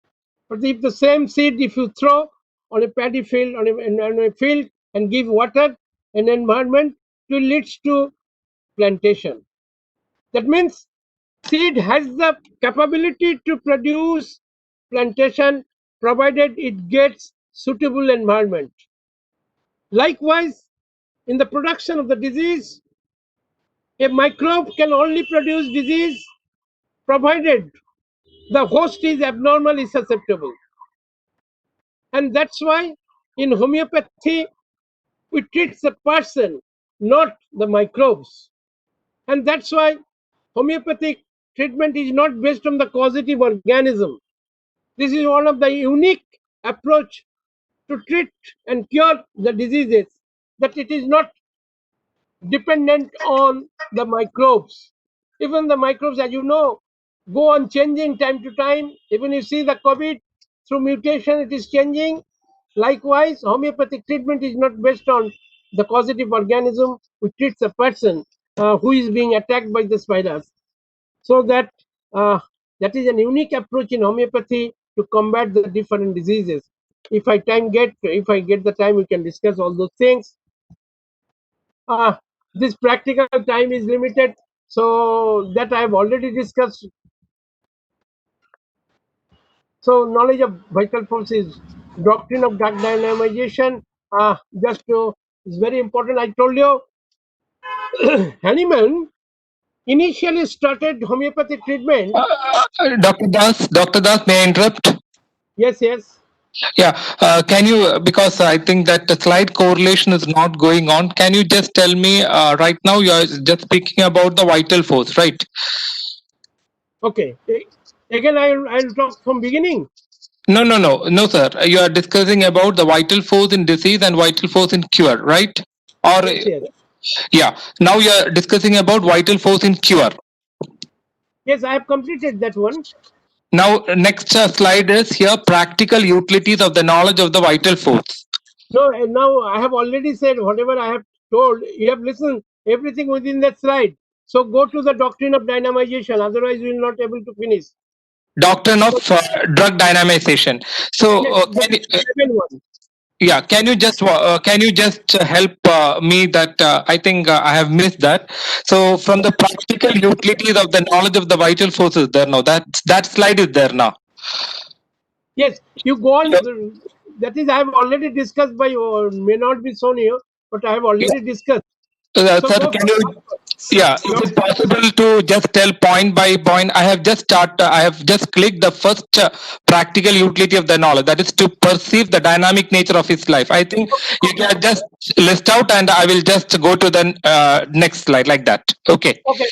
A: But if the same seed, if you throw on a paddy field, on a field and give water and environment, it will lead to plantation. That means seed has the capability to produce plantation provided it gets suitable environment. Likewise, in the production of the disease, a microbe can only produce disease provided the host is abnormally susceptible. And that's why in homeopathy, we treat the person, not the microbes. And that's why homeopathic treatment is not based on the causative organism. This is one of the unique approach to treat and cure the diseases, that it is not dependent on the microbes. Even the microbes, as you know, go on changing time to time. Even you see the COVID, through mutation, it is changing. Likewise, homeopathic treatment is not based on the causative organism, which treats a person who is being attacked by this virus. So that that is an unique approach in homeopathy to combat the different diseases. If I get the time, we can discuss all those things. This practical time is limited, so that I have already discussed. So knowledge of vital forces, doctrine of drug dynamization, just is very important. I told you, Hahnemann initially started homeopathic treatment.
E: Dr. Das, may I interrupt?
A: Yes, yes.
E: Yeah, can you, because I think that the slide correlation is not going on, can you just tell me right now you are just speaking about the vital force, right?
A: Okay. Again, I'll talk from beginning.
E: No, sir. You are discussing about the vital force in disease and vital force in cure, right? Or
A: Yes, yes.
E: yeah, now you are discussing about vital force in cure.
A: Yes, I have completed that one.
E: Now, next slide is here practical utilities of the knowledge of the vital force.
A: No, and now I have already said whatever I have told. You have listened everything within that slide. So go to the doctrine of dynamization. Otherwise, we will not able to finish.
E: Doctrine of drug dynamization. So,
A: Yes, that is the second one.
E: yeah, can you just help me that I think I have missed that. So, from the practical utilities of the knowledge of the vital forces, there now that slide is there now.
A: Yes, you go on. That is, I have already discussed by, or may not be shown here, but I have already discussed. So
E: Sir,
A: go
E: can you? Yeah, is it possible to just tell point by point? I have just clicked the first practical utility of the knowledge, that is to perceive the dynamic nature of his life. I think you can just list out and I will just go to the next slide like that. Okay.
A: Okay.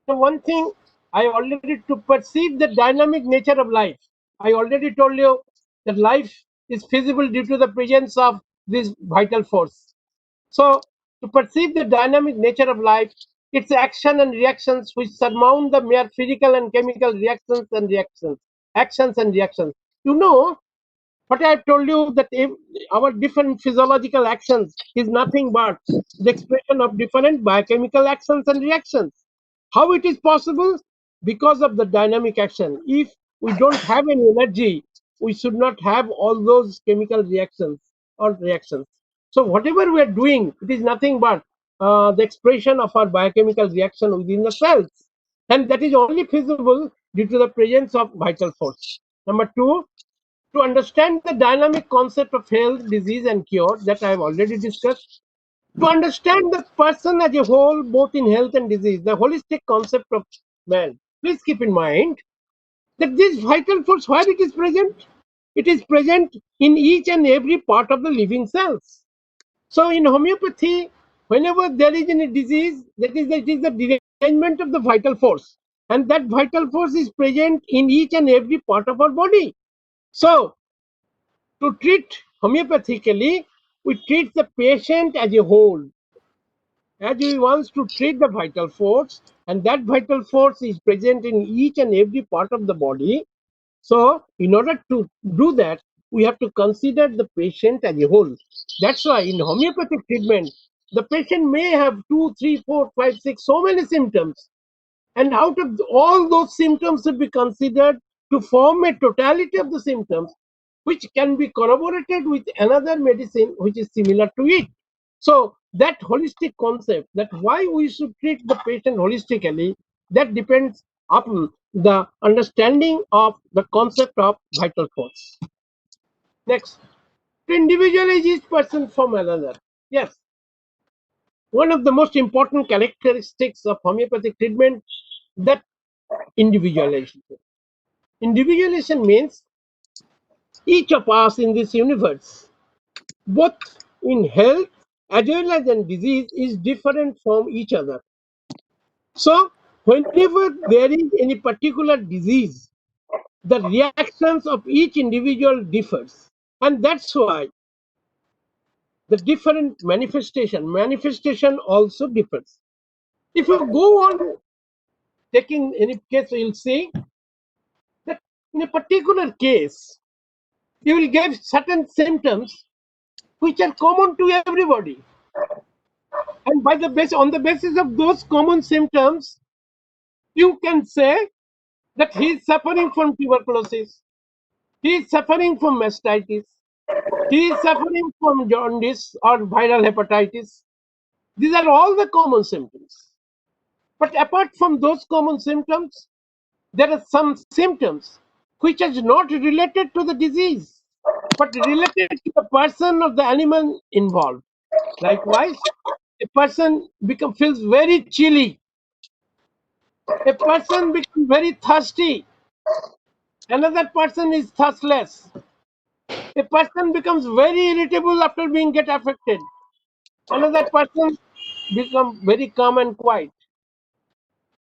A: So one thing I already, to perceive the dynamic nature of life, I already told you that life is feasible due to the presence of this vital force. So to perceive the dynamic nature of life, its action and reactions which surmount the mere physical and chemical actions and reactions. You know what I have told you, that our different physiological actions is nothing but the expression of different biochemical actions and reactions. How it is possible? Because of the dynamic action. If we don't have any energy, we should not have all those chemical reactions. or reactions. So whatever we are doing, it is nothing but the expression of our biochemical reaction within the cells, and that is only feasible due to the presence of vital force. Number two, to understand the dynamic concept of health, disease, and cure that I have already discussed. To understand the person as a whole, both in health and disease, the holistic concept of man. Please keep in mind that this vital force, where it is present? It is present in each and every part of the living cells. So in homeopathy, whenever there is any disease, that is, it is the derangement of the vital force. And that vital force is present in each and every part of our body. So to treat homeopathically, we treat the patient as a whole. As we want to treat the vital force, and that vital force is present in each and every part of the body. So in order to do that, we have to consider the patient as a whole. That's why in homeopathic treatment, the patient may have 2, 3, 4, 5, 6, so many symptoms. And out of all those symptoms should be considered to form a totality of the symptoms, which can be corroborated with another medicine which is similar to it. So that holistic concept, that why we should treat the patient holistically, that depends upon the understanding of the concept of vital force. Next, to individualize each person from another. Yes, one of the most important characteristics of homeopathic treatment, that individualization. Individualization means each of us in this universe, both in health as well as in disease, is different from each other. So whenever there is any particular disease, the reactions of each individual differs, and that's why the different manifestation also differs. If you go on taking any case, you'll see that in a particular case, you will get certain symptoms which are common to everybody. And on the basis of those common symptoms, you can say that he is suffering from tuberculosis, he is suffering from mastitis, he is suffering from jaundice or viral hepatitis. These are all the common symptoms. But apart from those common symptoms, there are some symptoms which are not related to the disease, but related to the person or the animal involved. Likewise, a person feels very chilly. A person becomes very thirsty. Another person is thirstless. A person becomes very irritable after being get affected. Another person becomes very calm and quiet.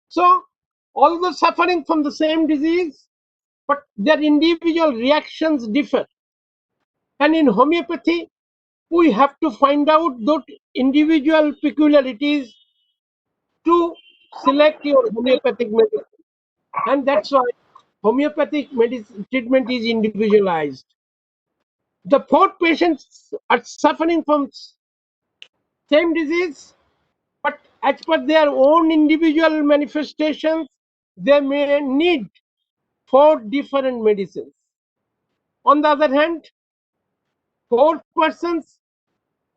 A: So, although suffering from the same disease, but their individual reactions differ. And in homeopathy, we have to find out those individual peculiarities to select your homeopathic medicine. And that's why homeopathic medicine treatment is individualized. The four patients are suffering from same disease, but as per their own individual manifestations, they may need 4 different medicines. On the other hand, 4 persons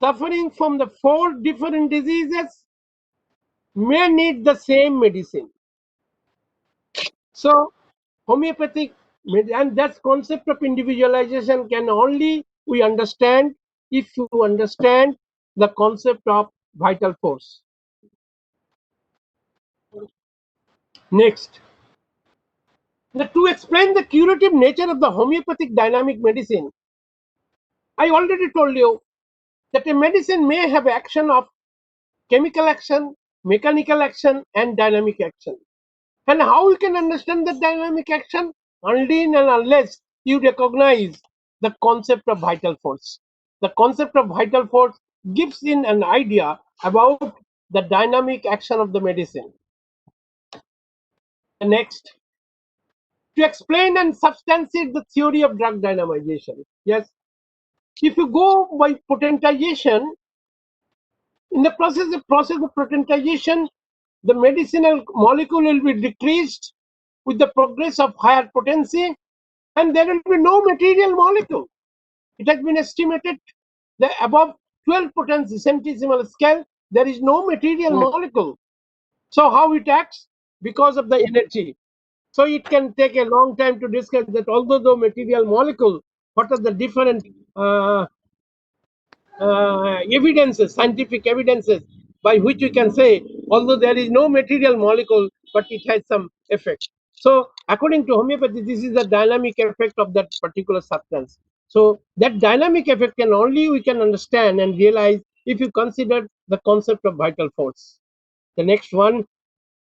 A: suffering from the 4 different diseases may need the same medicine. So homeopathic, and that concept of individualization can only we understand if you understand the concept of vital force. Next, to explain the curative nature of the homeopathic dynamic medicine, I already told you that a medicine may have action of chemical action, mechanical action, and dynamic action. And how you can understand the dynamic action? Only and unless you recognize the concept of vital force. The concept of vital force gives in an idea about the dynamic action of the medicine. Next, to explain and substantiate the theory of drug dynamization. Yes, if you go by potentization, in the process of potentization, the medicinal molecule will be decreased with the progress of higher potency, and there will be no material molecule. It has been estimated The above 12 potency centesimal scale, there is no material molecule. So how it acts? Because of the energy. So it can take a long time to discuss that although the material molecule, what are the different evidences, scientific evidences by which we can say, although there is no material molecule, but it has some effect. So according to homeopathy, this is the dynamic effect of that particular substance. So that dynamic effect can only we can understand and realize if you consider the concept of vital force. The next one,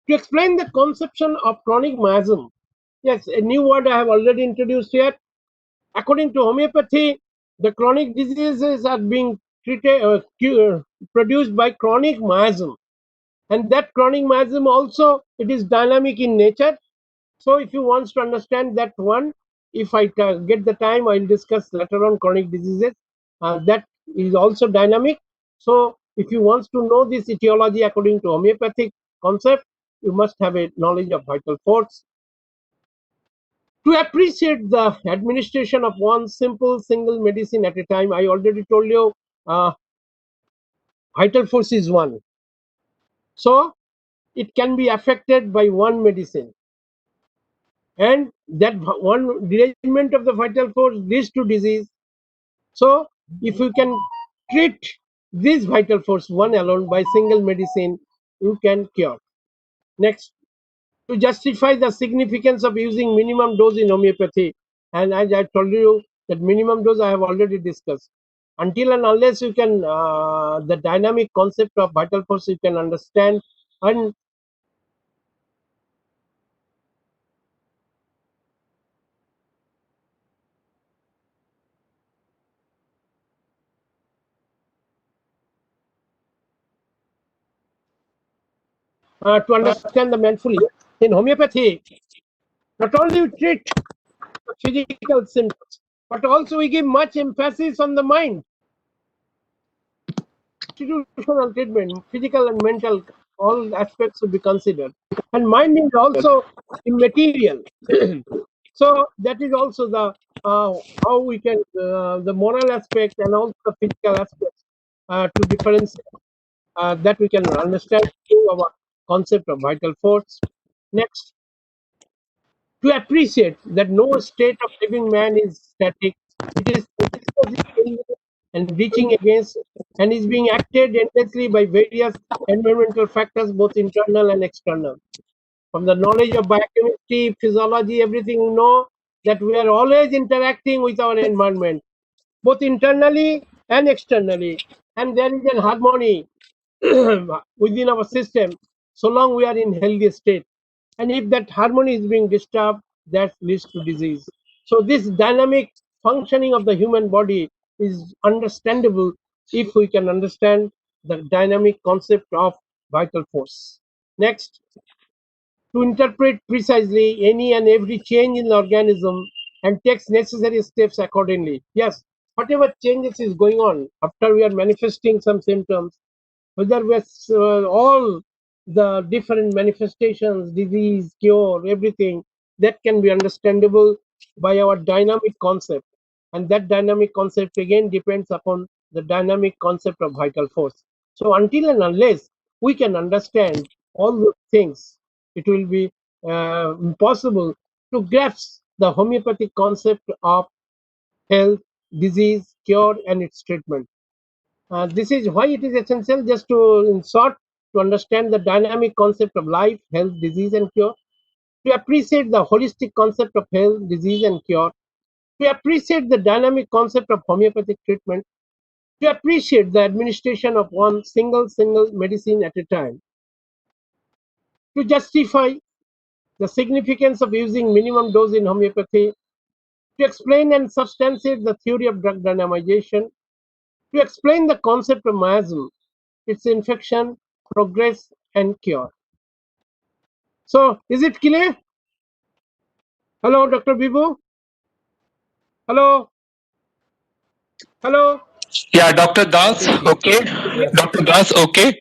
A: to explain the conception of chronic miasm. Yes, a new word I have already introduced here. According to homeopathy, the chronic diseases are being treated, produced by chronic miasm, and that chronic miasm also it is dynamic in nature. So, if you want to understand that one, if I get the time, I will discuss later on chronic diseases. That is also dynamic. So, if you want to know this etiology according to homeopathic concept, you must have a knowledge of vital force. To appreciate the administration of one simple single medicine at a time, I already told you vital force is one. So it can be affected by one medicine. And that one derangement of the vital force leads to disease. So if you can treat this vital force one alone by single medicine, you can cure. Next, to justify the significance of using minimum dose in homeopathy, and as I told you that minimum dose I have already discussed. Until and unless you can the dynamic concept of vital force you can understand, and to understand the mindfully in homeopathy, not only we treat physical symptoms, but also we give much emphasis on the mind. Institutional treatment, physical and mental, all aspects should be considered. And mind is also immaterial. So that is also the how we can the moral aspect and also the physical aspects to differentiate that we can understand through our concept of vital force. Next, to appreciate that no state of living man is static. It is and reaching against and is being acted endlessly by various environmental factors, both internal and external. From the knowledge of biochemistry, physiology, everything we know that we are always interacting with our environment, both internally and externally, and there is an harmony within our system so long we are in healthy state. And if that harmony is being disturbed, that leads to disease. So this dynamic functioning of the human body is understandable if we can understand the dynamic concept of vital force. Next, to interpret precisely any and every change in the organism and takes necessary steps accordingly. Yes, whatever changes is going on after we are manifesting some symptoms, whether with all the different manifestations, disease, cure, everything, that can be understandable by our dynamic concept. And that dynamic concept again depends upon the dynamic concept of vital force. So until and unless we can understand all those things, it will be impossible to grasp the homeopathic concept of health, disease, cure, and its treatment. This is why it is essential, just to, in short, to understand the dynamic concept of life, health, disease, and cure, to appreciate the holistic concept of health, disease, and cure, to appreciate the dynamic concept of homeopathic treatment, to appreciate the administration of one single medicine at a time, to justify the significance of using minimum dose in homeopathy, to explain and substantiate the theory of drug dynamization, to explain the concept of miasm, its infection, progress, and cure. So, is it clear? Hello, Dr. Bibu? Hello? Hello?
E: Yeah, Dr. Das, okay. Dr. Das, okay.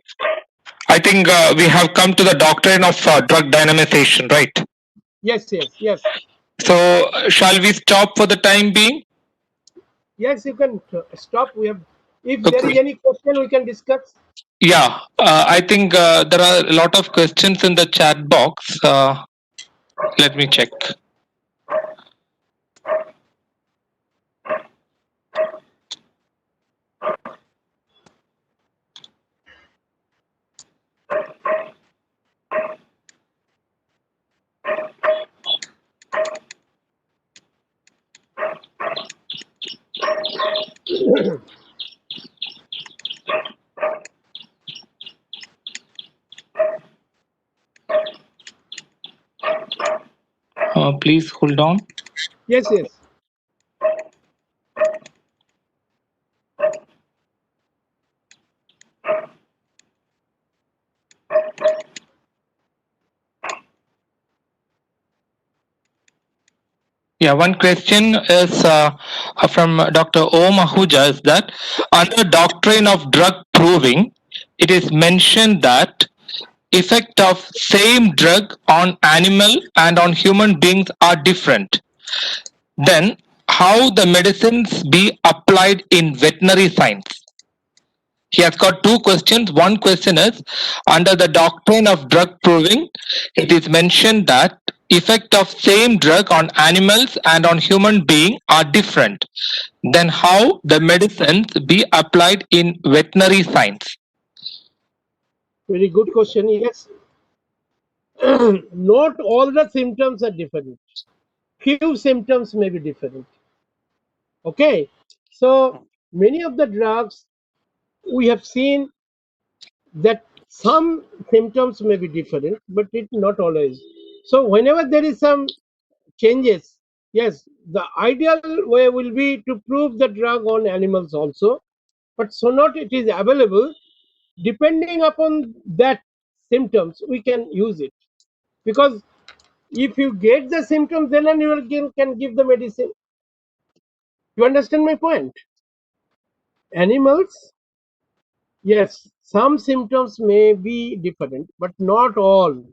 E: I think we have come to the doctrine of drug dynamization, right?
A: Yes, yes, yes.
E: So, shall we stop for the time being?
A: Yes, you can stop. We have If there is
E: Okay.
A: any question, we can discuss.
E: Yeah, I think there are a lot of questions in the chat box. Let me check. Please hold on.
A: Yes, yes.
E: Yeah, one question is from Dr. Om Ahuja is that under doctrine of drug proving, it is mentioned that effect of same drug on animal and on human beings are different. Then how the medicines be applied in veterinary science? He has got two questions. One question is, under the doctrine of drug proving, it is mentioned that effect of same drug on animals and on human being are different. Then how the medicines be applied in veterinary science?
A: Very good question. Yes. Not all the symptoms are different. Few symptoms may be different. Okay. So many of the drugs we have seen that some symptoms may be different, but it not always. So whenever there is some changes, yes, the ideal way will be to prove the drug on animals also, but so not it is available. Depending upon that symptoms, we can use it, because if you get the symptoms, then you can give the medicine. You understand my point? Animals, yes, some symptoms may be different, but not all.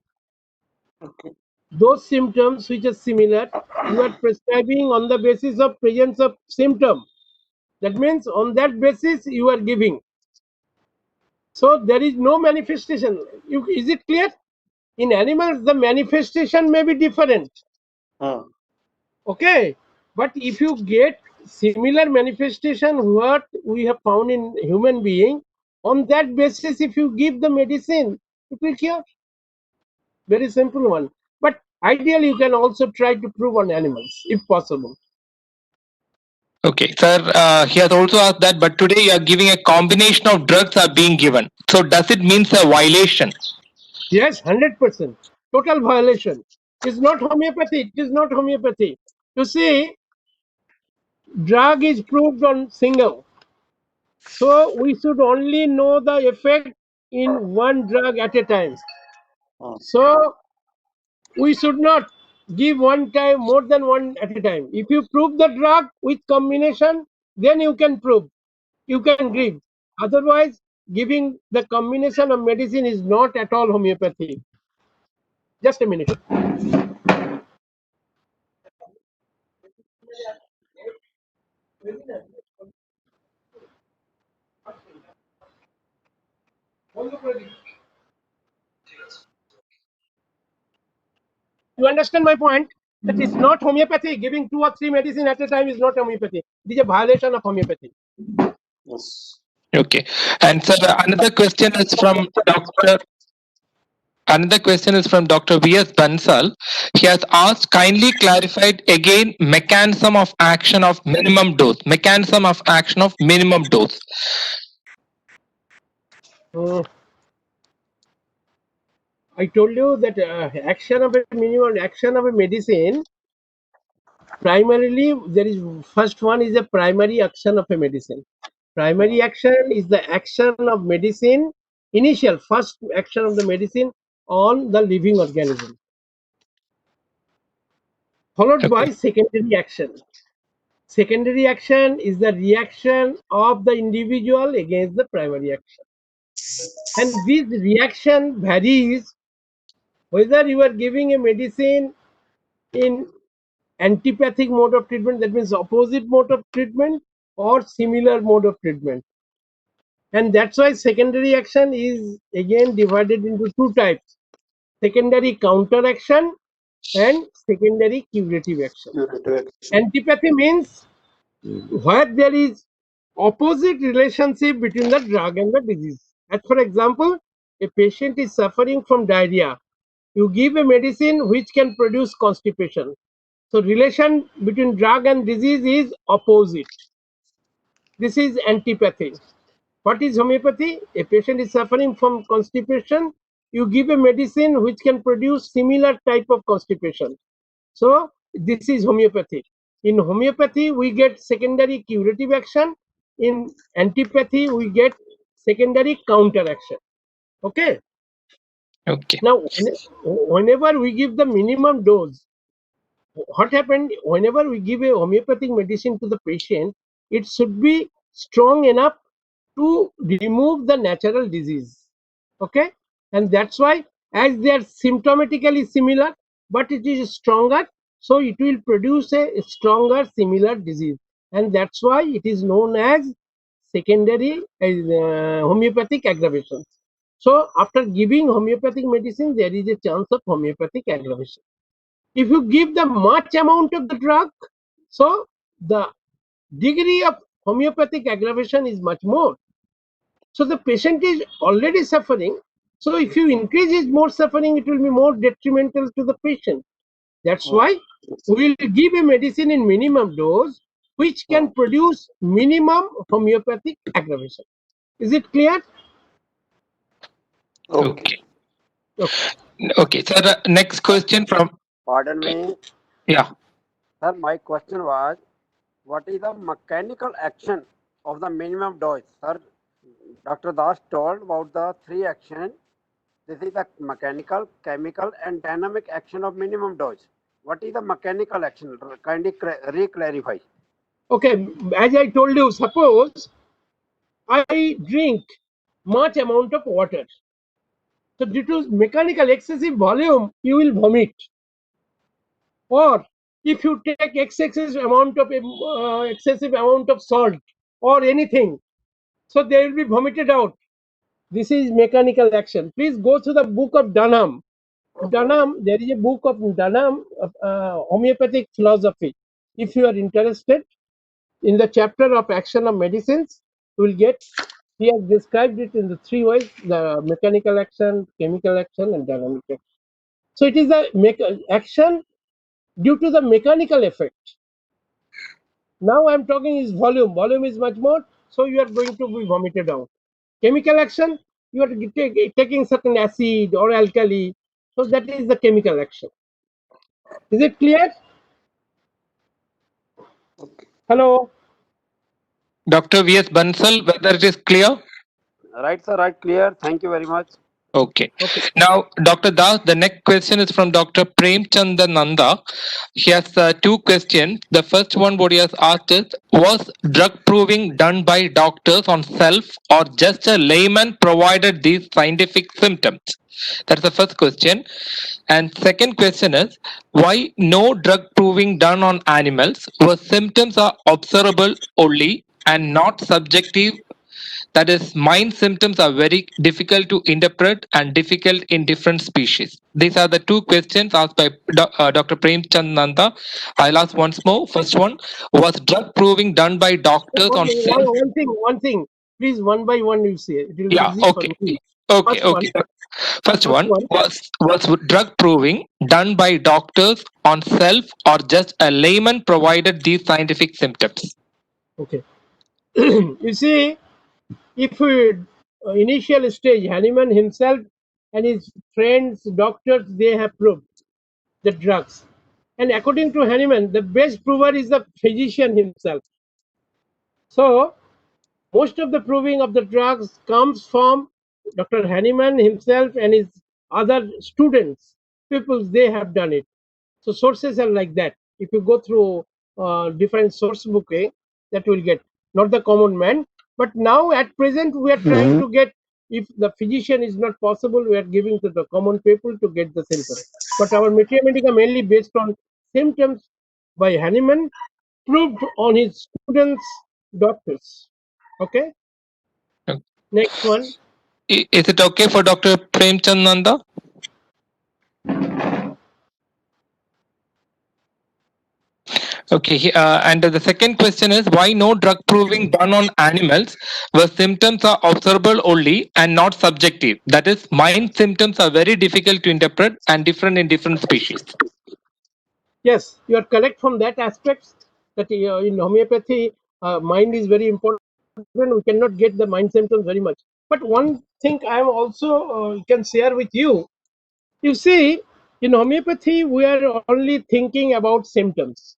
A: Those symptoms which are similar, you are prescribing on the basis of presence of symptom. That means on that basis you are giving. So there is no manifestation. Is it clear? In animals, the manifestation may be different. Okay, but if you get similar manifestation what we have found in human being, on that basis if you give the medicine, it will cure. Very simple one. But ideally you can also try to prove on animals if possible.
E: Okay, sir, he has also asked that, but today you are giving a combination of drugs are being given. So does it mean a violation?
A: Yes, 100%. Total violation. It's not homeopathy. It is not homeopathy. You see, drug is proved on single. So we should only know the effect in one drug at a time. So we should not give one time more than one at a time. If you prove the drug with combination, then you can prove, you can give. Otherwise, giving the combination of medicine is not at all homeopathy. Just a minute. You understand my point? That is not homeopathy. Giving 2 or 3 medicine at a time is not homeopathy. It is a violation of homeopathy.
E: Okay, and sir, another question is from Dr. Another question is from Dr. V.S. Bansal. He has asked, kindly clarified again mechanism of action of minimum dose. Mechanism of action of minimum dose.
A: I told you that action of a minimum action of a medicine. Primarily, there is first one is a primary action of a medicine. Primary action is the action of medicine, initial first action of the medicine on the living organism, followed by secondary action. Secondary action is the reaction of the individual against the primary action. And this reaction varies whether you are giving a medicine in antipathic mode of treatment, that means opposite mode of treatment, or similar mode of treatment. And that's why secondary action is again divided into two types: secondary counteraction and secondary curative action. Antipathy means where there is opposite relationship between the drug and the disease. As for example, a patient is suffering from diarrhea. You give a medicine which can produce constipation. So relation between drug and disease is opposite. This is antipathy. What is homeopathy? A patient is suffering from constipation. You give a medicine which can produce similar type of constipation. So this is homeopathy. In homeopathy, we get secondary curative action. In antipathy, we get secondary counteraction. Okay.
E: Okay.
A: Now, whenever we give the minimum dose, what happened? Whenever we give a homeopathic medicine to the patient, it should be strong enough to remove the natural disease. Okay, and that's why, as they are symptomatically similar, but it is stronger, so it will produce a stronger similar disease, and that's why it is known as secondary homeopathic aggravation. So after giving homeopathic medicine, there is a chance of homeopathic aggravation. If you give the much amount of the drug, so the degree of homeopathic aggravation is much more. So the patient is already suffering. So if you increase his more suffering, it will be more detrimental to the patient. That's why we will give a medicine in minimum dose, which can produce minimum homeopathic aggravation. Is it clear?
E: Okay.
A: Okay.
E: Okay. So the next question from
F: Pardon me,
E: yeah.
F: sir. My question was, what is the mechanical action of the minimum dose, sir? Dr. Das told about the three actions. This is the mechanical, chemical, and dynamic action of minimum dose. What is the mechanical action? Kindly re-clarify.
A: Okay. As I told you, suppose I drink much amount of water. So due to mechanical excessive volume, you will vomit. Or if you take excessive amount of salt or anything, so they will be vomited out. This is mechanical action. Please go to the book of Dunham. Dunham, there is a book of Dunham of homeopathic philosophy. If you are interested, in the chapter of action of medicines, you will get. He has described it in the three ways: the mechanical action, chemical action, and dynamic action. So it is a action due to the mechanical effect. Now I'm talking is volume. Volume is much more, so you are going to be vomited out. Chemical action, you are taking certain acid or alkali, so that is the chemical action. Is it clear? Hello?
E: Dr. V.S. Bansal, whether it is clear?
F: Right, sir. Right, clear. Thank you very much.
E: Okay.
A: Okay.
E: Now, Dr. Das, the next question is from Dr. Premchand Nanda. He has two questions. The first one, what he has asked is, was drug proving done by doctors on self or just a layman provided these scientific symptoms? That's the first question. And second question is, why no drug proving done on animals where symptoms are observable only and not subjective? That is, mind symptoms are very difficult to interpret and difficult in different species. These are the two questions asked by Dr. Premchand Nanda. I'll ask once more. First one, was drug proving done by doctors on
A: Okay,
E: self?
A: one thing. Please, one by one, you say. It will be
E: Yeah,
A: easy for
E: okay.
A: me.
E: Okay,
A: First one.
E: okay. First
A: First
E: one,
A: one.
E: was drug proving done by doctors on self or just a layman provided these scientific symptoms?
A: Okay. You see, if initial stage, Hahnemann himself and his friends, doctors, they have proved the drugs. And according to Hahnemann, the best prover is the physician himself. So, most of the proving of the drugs comes from Dr. Hahnemann himself and his other students, people, they have done it. So sources are like that. If you go through different source book, that will get not the common man. But now at present we are trying to get, if the physician is not possible, we are giving to the common people to get the symptoms. But our Mathematica mainly based on symptoms by Hahnemann, proved on his students, doctors. Okay. Next one.
E: Is it okay for Dr. Premchand Nanda? Okay, and the second question is why no drug proving done on animals where symptoms are observable only and not subjective? That is, mind symptoms are very difficult to interpret and different in different species.
A: Yes, you are correct from that aspect. That in homeopathy, mind is very important. We cannot get the mind symptoms very much. But one thing I am also can share with you. You see, in homeopathy, we are only thinking about symptoms.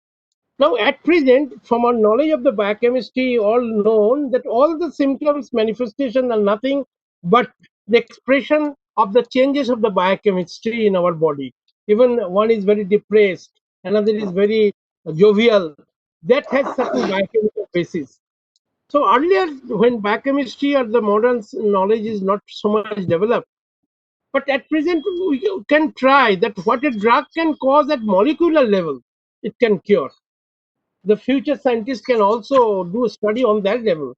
A: Now, at present, from our knowledge of the biochemistry, all known that all the symptoms, manifestation are nothing but the expression of the changes of the biochemistry in our body. Even one is very depressed, another is very jovial. That has certain biochemical basis. So earlier, when biochemistry or the modern knowledge is not so much developed, but at present we can try that what a drug can cause at molecular level, it can cure. The future scientists can also do a study on that level,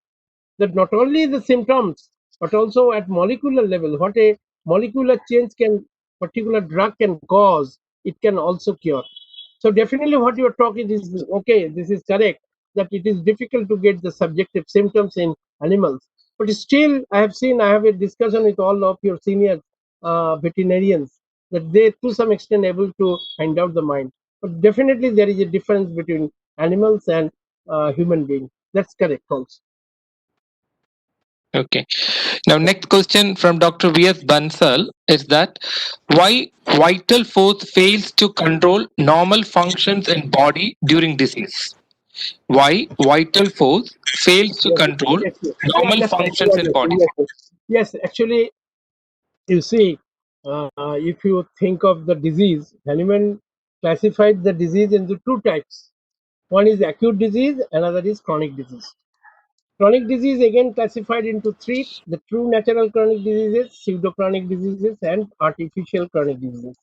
A: that not only the symptoms but also at molecular level what a molecular change can particular drug can cause, it can also cure. So definitely what you are talking is okay, this is correct, that it is difficult to get the subjective symptoms in animals, but still I have seen, I have a discussion with all of your senior veterinarians, that they to some extent able to find out the mind, but definitely there is a difference between animals and human beings. That's correct also.
E: Okay. Now, next question from Dr. V.S. Bansal is that why vital force fails to control normal functions in body during disease? Why vital force fails to control
A: I
E: normal
A: understand.
E: functions in body?
A: Yes, actually, you see, if you think of the disease, Hahnemann classified the disease into two types. One is acute disease, another is chronic disease. Chronic disease again classified into three: the true natural chronic diseases, pseudo-chronic diseases, and artificial chronic diseases.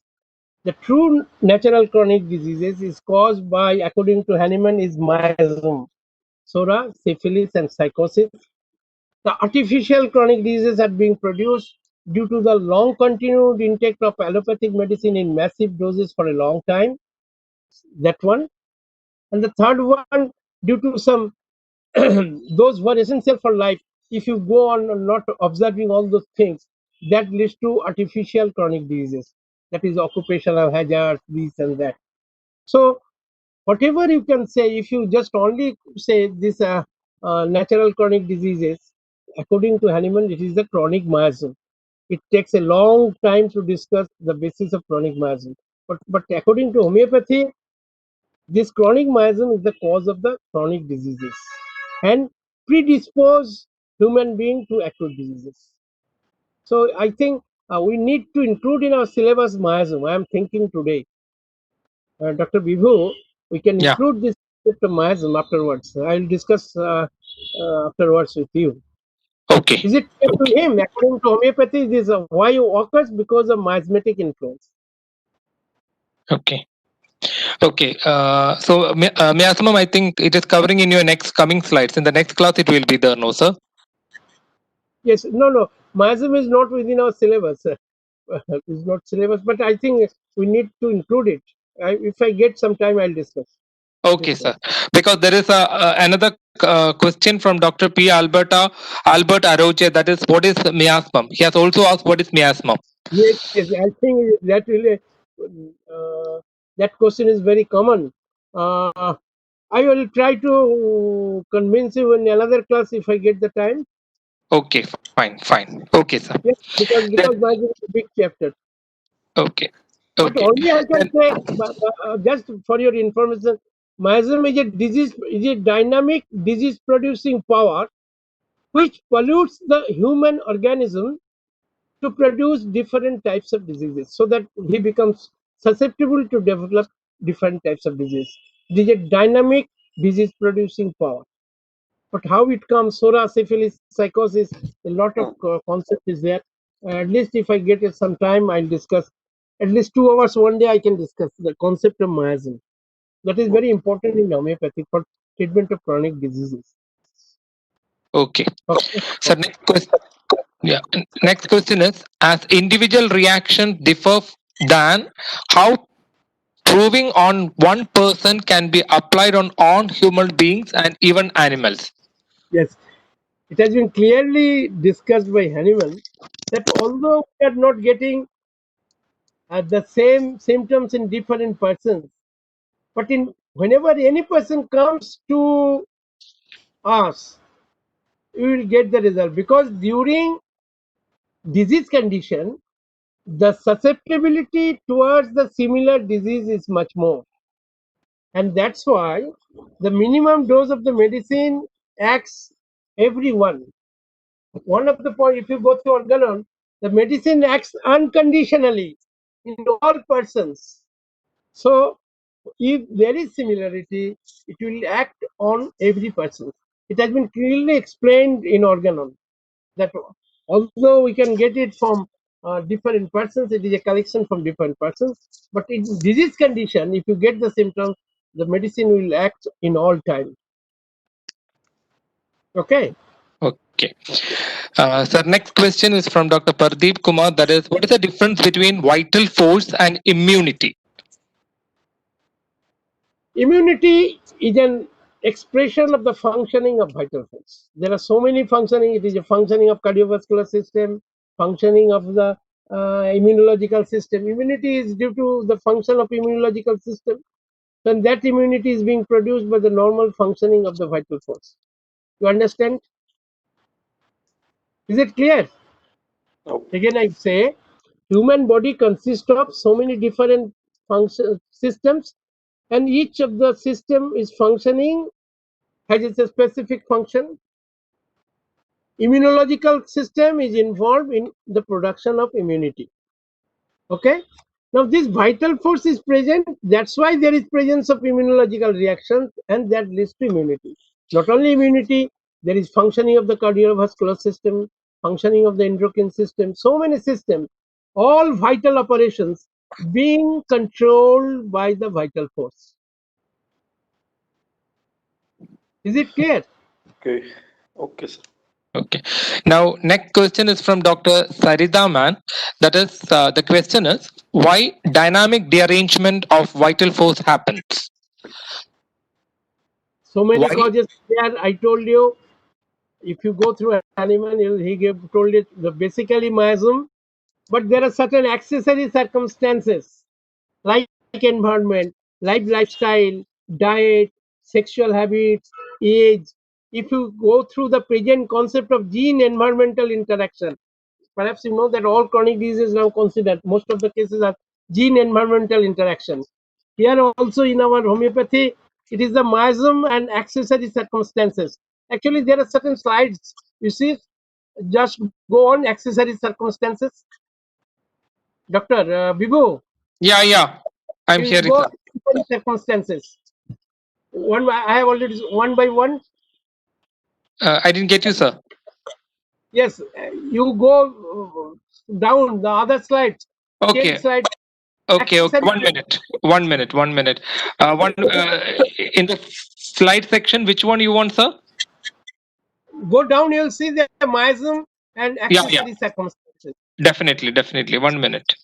A: The true natural chronic diseases is caused by, according to Hahnemann, is miasm, sora, syphilis, and psychosis. The artificial chronic diseases are being produced due to the long continued intake of allopathic medicine in massive doses for a long time. That one. And the third one, due to some those who are essential for life. If you go on not observing all those things, that leads to artificial chronic diseases. That is occupational hazards, this and that. So whatever you can say, if you just only say this natural chronic diseases, according to Hahnemann, it is the chronic miasm. It takes a long time to discuss the basis of chronic miasm. But according to homeopathy, this chronic miasm is the cause of the chronic diseases and predispose human being to acute diseases. So I think we need to include in our syllabus miasm. I am thinking today, Dr. Vibhu, we can
E: Yeah.
A: include this concept of miasm afterwards. I will discuss afterwards with you.
E: Okay.
A: Is it clear to him? According to homeopathy, this why occurs because of miasmatic influence.
E: Okay. Okay. So miasma, I think it is covering in your next coming slides. In the next class, it will be there, no, sir?
A: Yes, no. Miasm is not within our syllabus. It's not syllabus, but I think we need to include it. If I get some time, I'll discuss.
E: Okay,
A: Yes,
E: sir. Because there is another question from Dr. P. Albert Aroche, that is, what is miasma? He has also asked, what is miasma?
A: Yes. I think that really that question is very common. I will try to convince you in another class if I get the time.
E: Okay, fine. Okay, sir.
A: Yes, because
E: Then,
A: miasm is a big chapter.
E: okay.
A: But
E: Okay.
A: only I can
E: Then,
A: say, just for your information, miasm is a disease, is a dynamic disease-producing power which pollutes the human organism to produce different types of diseases, so that he becomes susceptible to develop different types of disease. It is a dynamic disease-producing power. But how it comes, sora, syphilis, psychosis, a lot of concept is there. At least if I get some time, I'll discuss. At least 2 hours one day, I can discuss the concept of miasm. That is very important in homeopathy for treatment of chronic diseases.
E: okay.
A: Okay.
E: Sir, next question. Yeah. Next question is, as individual reactions differ, than how proving on one person can be applied on human beings and even animals.
A: Yes, it has been clearly discussed by Hahnemann that although we are not getting the same symptoms in different persons, but in whenever any person comes to us, we will get the result, because during disease condition, the susceptibility towards the similar disease is much more, and that's why the minimum dose of the medicine acts everyone. One of the point, if you go through organon, the medicine acts unconditionally in all persons. So if there is similarity, it will act on every person. It has been clearly explained in organon that although we can get it from different persons, it is a collection from different persons. But in disease condition, if you get the symptoms, the medicine will act in all time. Okay.
E: Okay. Sir, next question is from Dr. Pardeep Kumar. That is, what is the difference between vital force and immunity?
A: Immunity is an expression of the functioning of vital force. There are so many functioning. It is a functioning of cardiovascular system, functioning of the immunological system. Immunity is due to the function of immunological system. And that immunity is being produced by the normal functioning of the vital force. You understand? Is it clear? Again, I say, human body consists of so many different function systems, and each of the system is functioning, has its specific function. Immunological system is involved in the production of immunity. Okay. Now this vital force is present. That's why there is presence of immunological reactions, and that leads to immunity. Not only immunity, there is functioning of the cardiovascular system, functioning of the endocrine system, so many systems, all vital operations being controlled by the vital force. Is it clear?
B: Okay. Okay, sir.
E: Okay. Now, next question is from Dr. Sarida Man. That is, the question is, why dynamic dearrangement of vital force happens?
A: So many
E: Why?
A: causes there. I told you, if you go through Hahnemann, he told it basically miasm, but there are certain accessory circumstances like environment, like lifestyle, diet, sexual habits, age. If you go through the present concept of gene environmental interaction, perhaps you know that all chronic diseases now considered, most of the cases are gene environmental interaction. Here also in our homeopathy, it is the miasm and accessory circumstances. Actually, there are certain slides, you see, just go on accessory circumstances. Dr. Bibu,
E: Yeah. I'm
A: we'll
E: hearing,
A: go
E: sir.
A: through circumstances. I have already one by one.
E: I didn't get you, sir.
A: Yes, you go down the other slide.
E: Okay.
A: Change slide.
E: Okay.
A: Accessory.
E: 1 minute. 1 minute. 1 minute. In the slide section, which one you want, sir?
A: Go down, you'll see the miasm and accessory circumstances.
E: Definitely. 1 minute.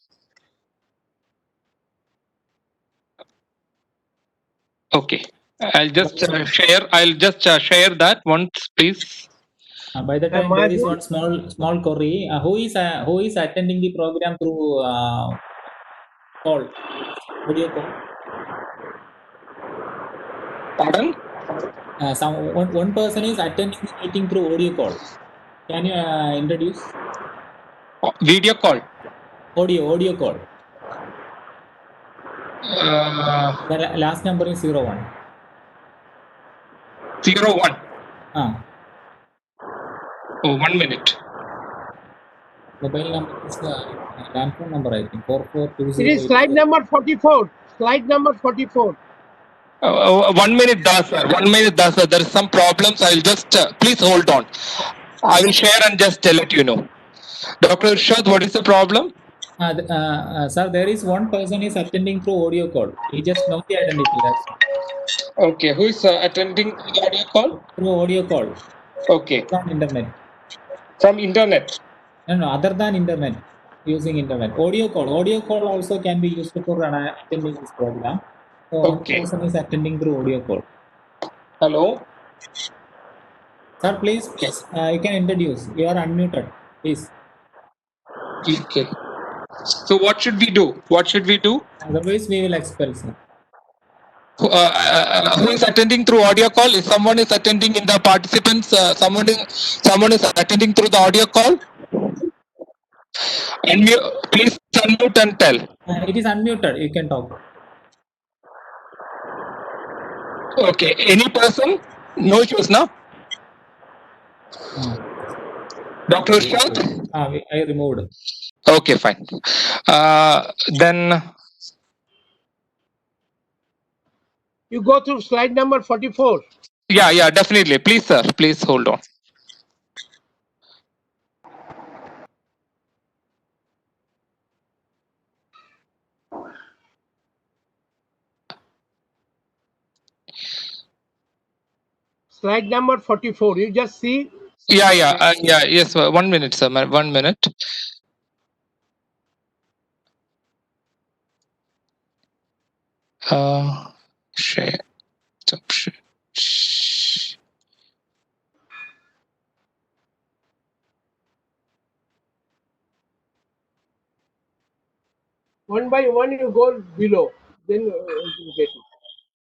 E: Okay. I'll just share that once, please.
G: By the time there is one small query. Who is attending the program through call, audio call?
E: Pardon?
G: One person is attending the meeting through audio call. Can you introduce?
E: Video call.
G: Audio call.
E: The
G: last number is 01.
E: 01. Oh, 1 minute.
G: Mobile number is landphone number, I think. 4420.
A: It is slide number 44. Slide number 44.
E: 1 minute, sir. 1 minute, sir. There is some problems. I'll just please hold on. I will share and just let you know. Dr. Irshad, what is the problem?
G: Sir, there is one person is attending through audio call. He just knows the identity. That's all.
E: Okay, who is attending the audio call?
G: Through audio call.
E: Okay.
G: From internet.
E: From internet.
G: No, other than internet, using internet. Audio call also can be used for attending this program. So one
E: Okay.
G: person is attending through audio call.
E: Hello.
G: Sir, please, you can introduce. You are unmuted, please.
E: Okay. So what should we do? What should we do?
G: Otherwise, we will expel, sir.
E: Who is attending through audio call? If someone is attending in the participants, someone is attending through the audio call. Please unmute and tell.
G: It is unmuted. You can talk.
E: Okay. Any person? No issues now. Dr. Irshad?
G: I removed.
E: Okay, fine. Then
A: You go through slide number 44.
E: yeah, definitely. Please, sir. Please hold on.
A: Slide number 44. You just see.
E: Yeah. Yes, sir. 1 minute, sir. 1 minute. Share.
A: One by one, you go below. Then you get it.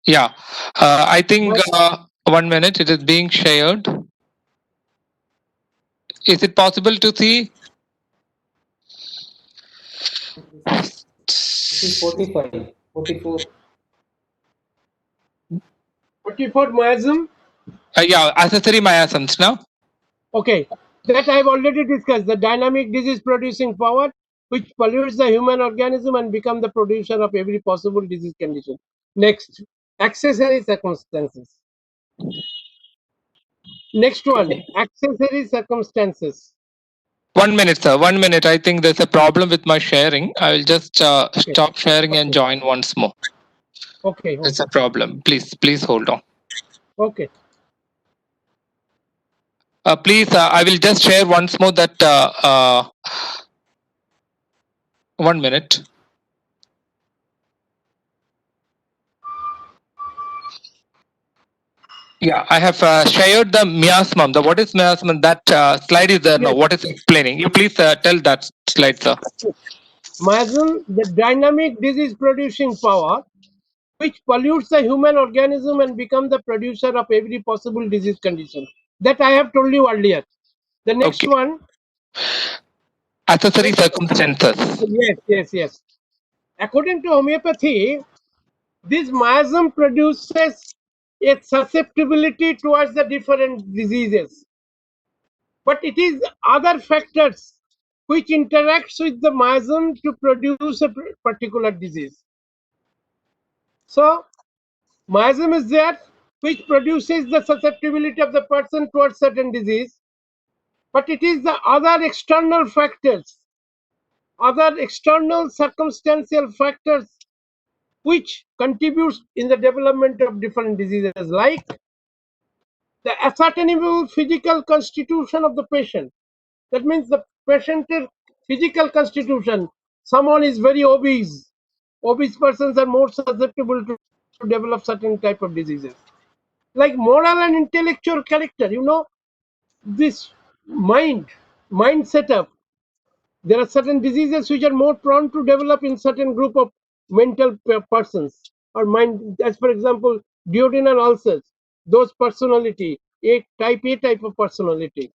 E: Yeah. I think 1 minute. It is being shared. Is it possible to see?
G: This is 45, 44.
A: 44 miasm.
E: Yeah, accessory miasms now.
A: Okay. That I have already discussed. The dynamic disease producing power which pollutes the human organism and become the producer of every possible disease condition. Next, accessory circumstances. Next one, accessory circumstances.
E: 1 minute, sir. 1 minute. I think there's a problem with my sharing. I will just stop sharing and join once more.
A: Okay.
E: It's a problem. Please hold on.
A: Okay.
E: Please, I will just share once more that 1 minute. Yeah, I have shared the miasma. What is miasma? That slide is there now. What is explaining? You please tell that slide, sir.
A: Miasm, the dynamic disease producing power which pollutes the human organism and become the producer of every possible disease condition. That I have told you earlier. The next one.
E: Accessory circumstances.
A: Yes. According to homeopathy, this miasm produces a susceptibility towards the different diseases. But it is other factors which interacts with the miasm to produce a particular disease. So, miasm is there which produces the susceptibility of the person towards certain disease. But it is the other external factors, other external circumstantial factors which contributes in the development of different diseases, like the ascertainable physical constitution of the patient. That means the patient's physical constitution. Someone is very obese. Obese persons are more susceptible to develop certain type of diseases. Like moral and intellectual character, this mind setup. There are certain diseases which are more prone to develop in certain group of mental persons or mind, as for example, duodenal ulcers, those personality, A type of personality.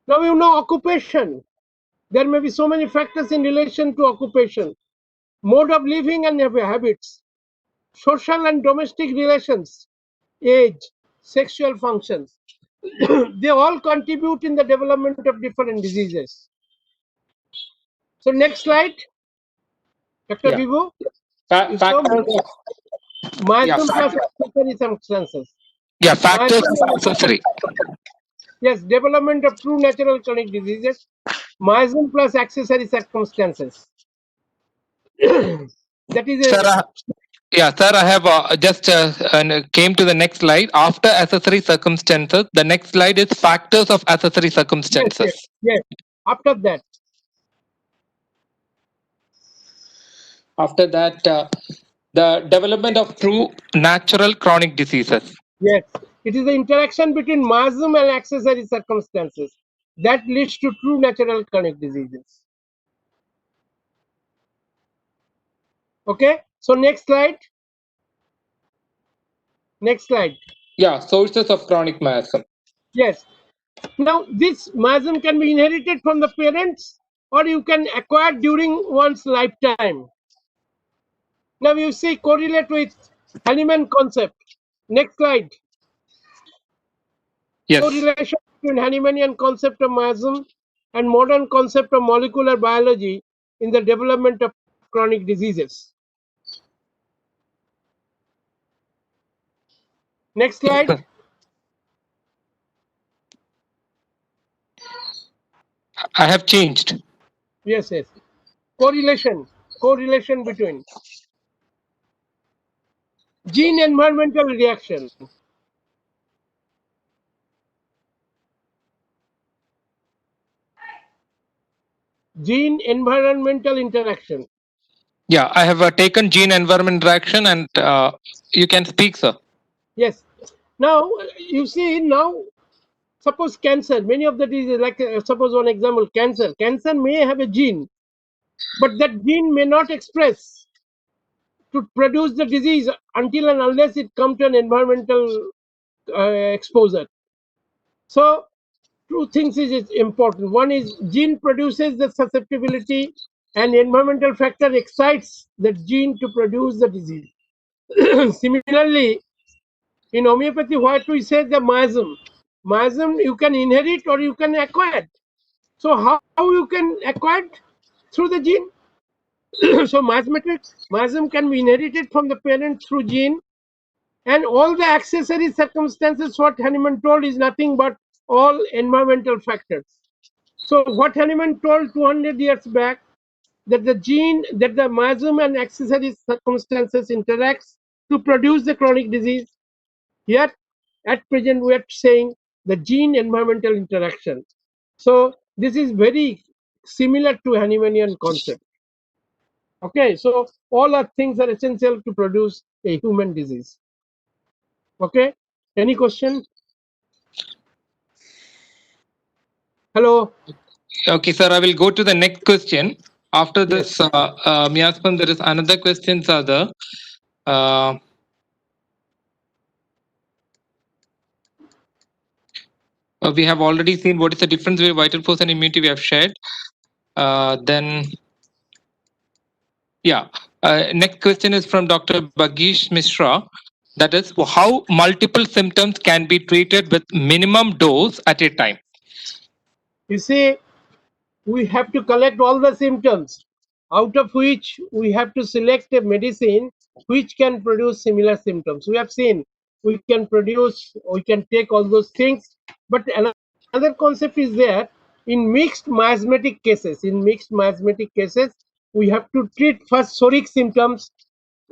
A: Now occupation. There may be so many factors in relation to occupation, mode of living and habits, social and domestic relations, age, sexual functions. They all contribute in the development of different diseases. So next slide, Dr. Vivo. Miasm plus accessory circumstances.
E: Yeah, factors accessory.
A: Yes, development of true natural chronic diseases. Miasm plus accessory circumstances. That is
E: Sir, sir, I have just came to the next slide. After accessory circumstances, the next slide is factors of accessory circumstances.
A: Yes. After that,
E: After that, the development of true natural chronic diseases.
A: Yes, it is the interaction between miasm and accessory circumstances that leads to true natural chronic diseases. Okay, so next slide. Next slide.
E: Yeah, sources of chronic miasm.
A: Yes. Now, this miasm can be inherited from the parents or you can acquire during one's lifetime. Now, you see, correlate with Hahnemann concept. Next slide.
E: Yes.
A: Correlation between Hahnemannian concept of miasm and modern concept of molecular biology in the development of chronic diseases. Next slide.
E: I have changed.
A: Yes, yes. Correlation between gene environmental reaction. Gene environmental interaction.
E: Yeah, I have taken gene environment interaction, and you can speak, sir.
A: Yes. Now, you see, now, suppose cancer, many of the diseases, like suppose one example, cancer. Cancer may have a gene, but that gene may not express to produce the disease until and unless it comes to an environmental exposure. So, two things is important. One is gene produces the susceptibility and environmental factor excites the gene to produce the disease. Similarly, in homeopathy, what we say the miasm. Miasm you can inherit or you can acquire. So how you can acquire? Through the gene. So miasm can be inherited from the parent through gene, and all the accessory circumstances what Hahnemann told is nothing but all environmental factors. So what Hahnemann told 200 years back, that the miasm and accessory circumstances interacts to produce the chronic disease. Here, at present, we are saying the gene environmental interaction. So this is very similar to Hahnemannian concept. Okay, so all our things are essential to produce a human disease. Okay, any question? Hello.
E: Okay, sir, I will go to the next question. After this miasm, there is another question, sir. We have already seen what is the difference between vital force and immunity we have shared. Next question is from Dr. Bhagesh Mishra. That is, how multiple symptoms can be treated with minimum dose at a time?
A: You see, we have to collect all the symptoms, out of which we have to select a medicine which can produce similar symptoms. We have seen we can take all those things, but another concept is there in mixed miasmatic cases. In mixed miasmatic cases, we have to treat first psoric symptoms.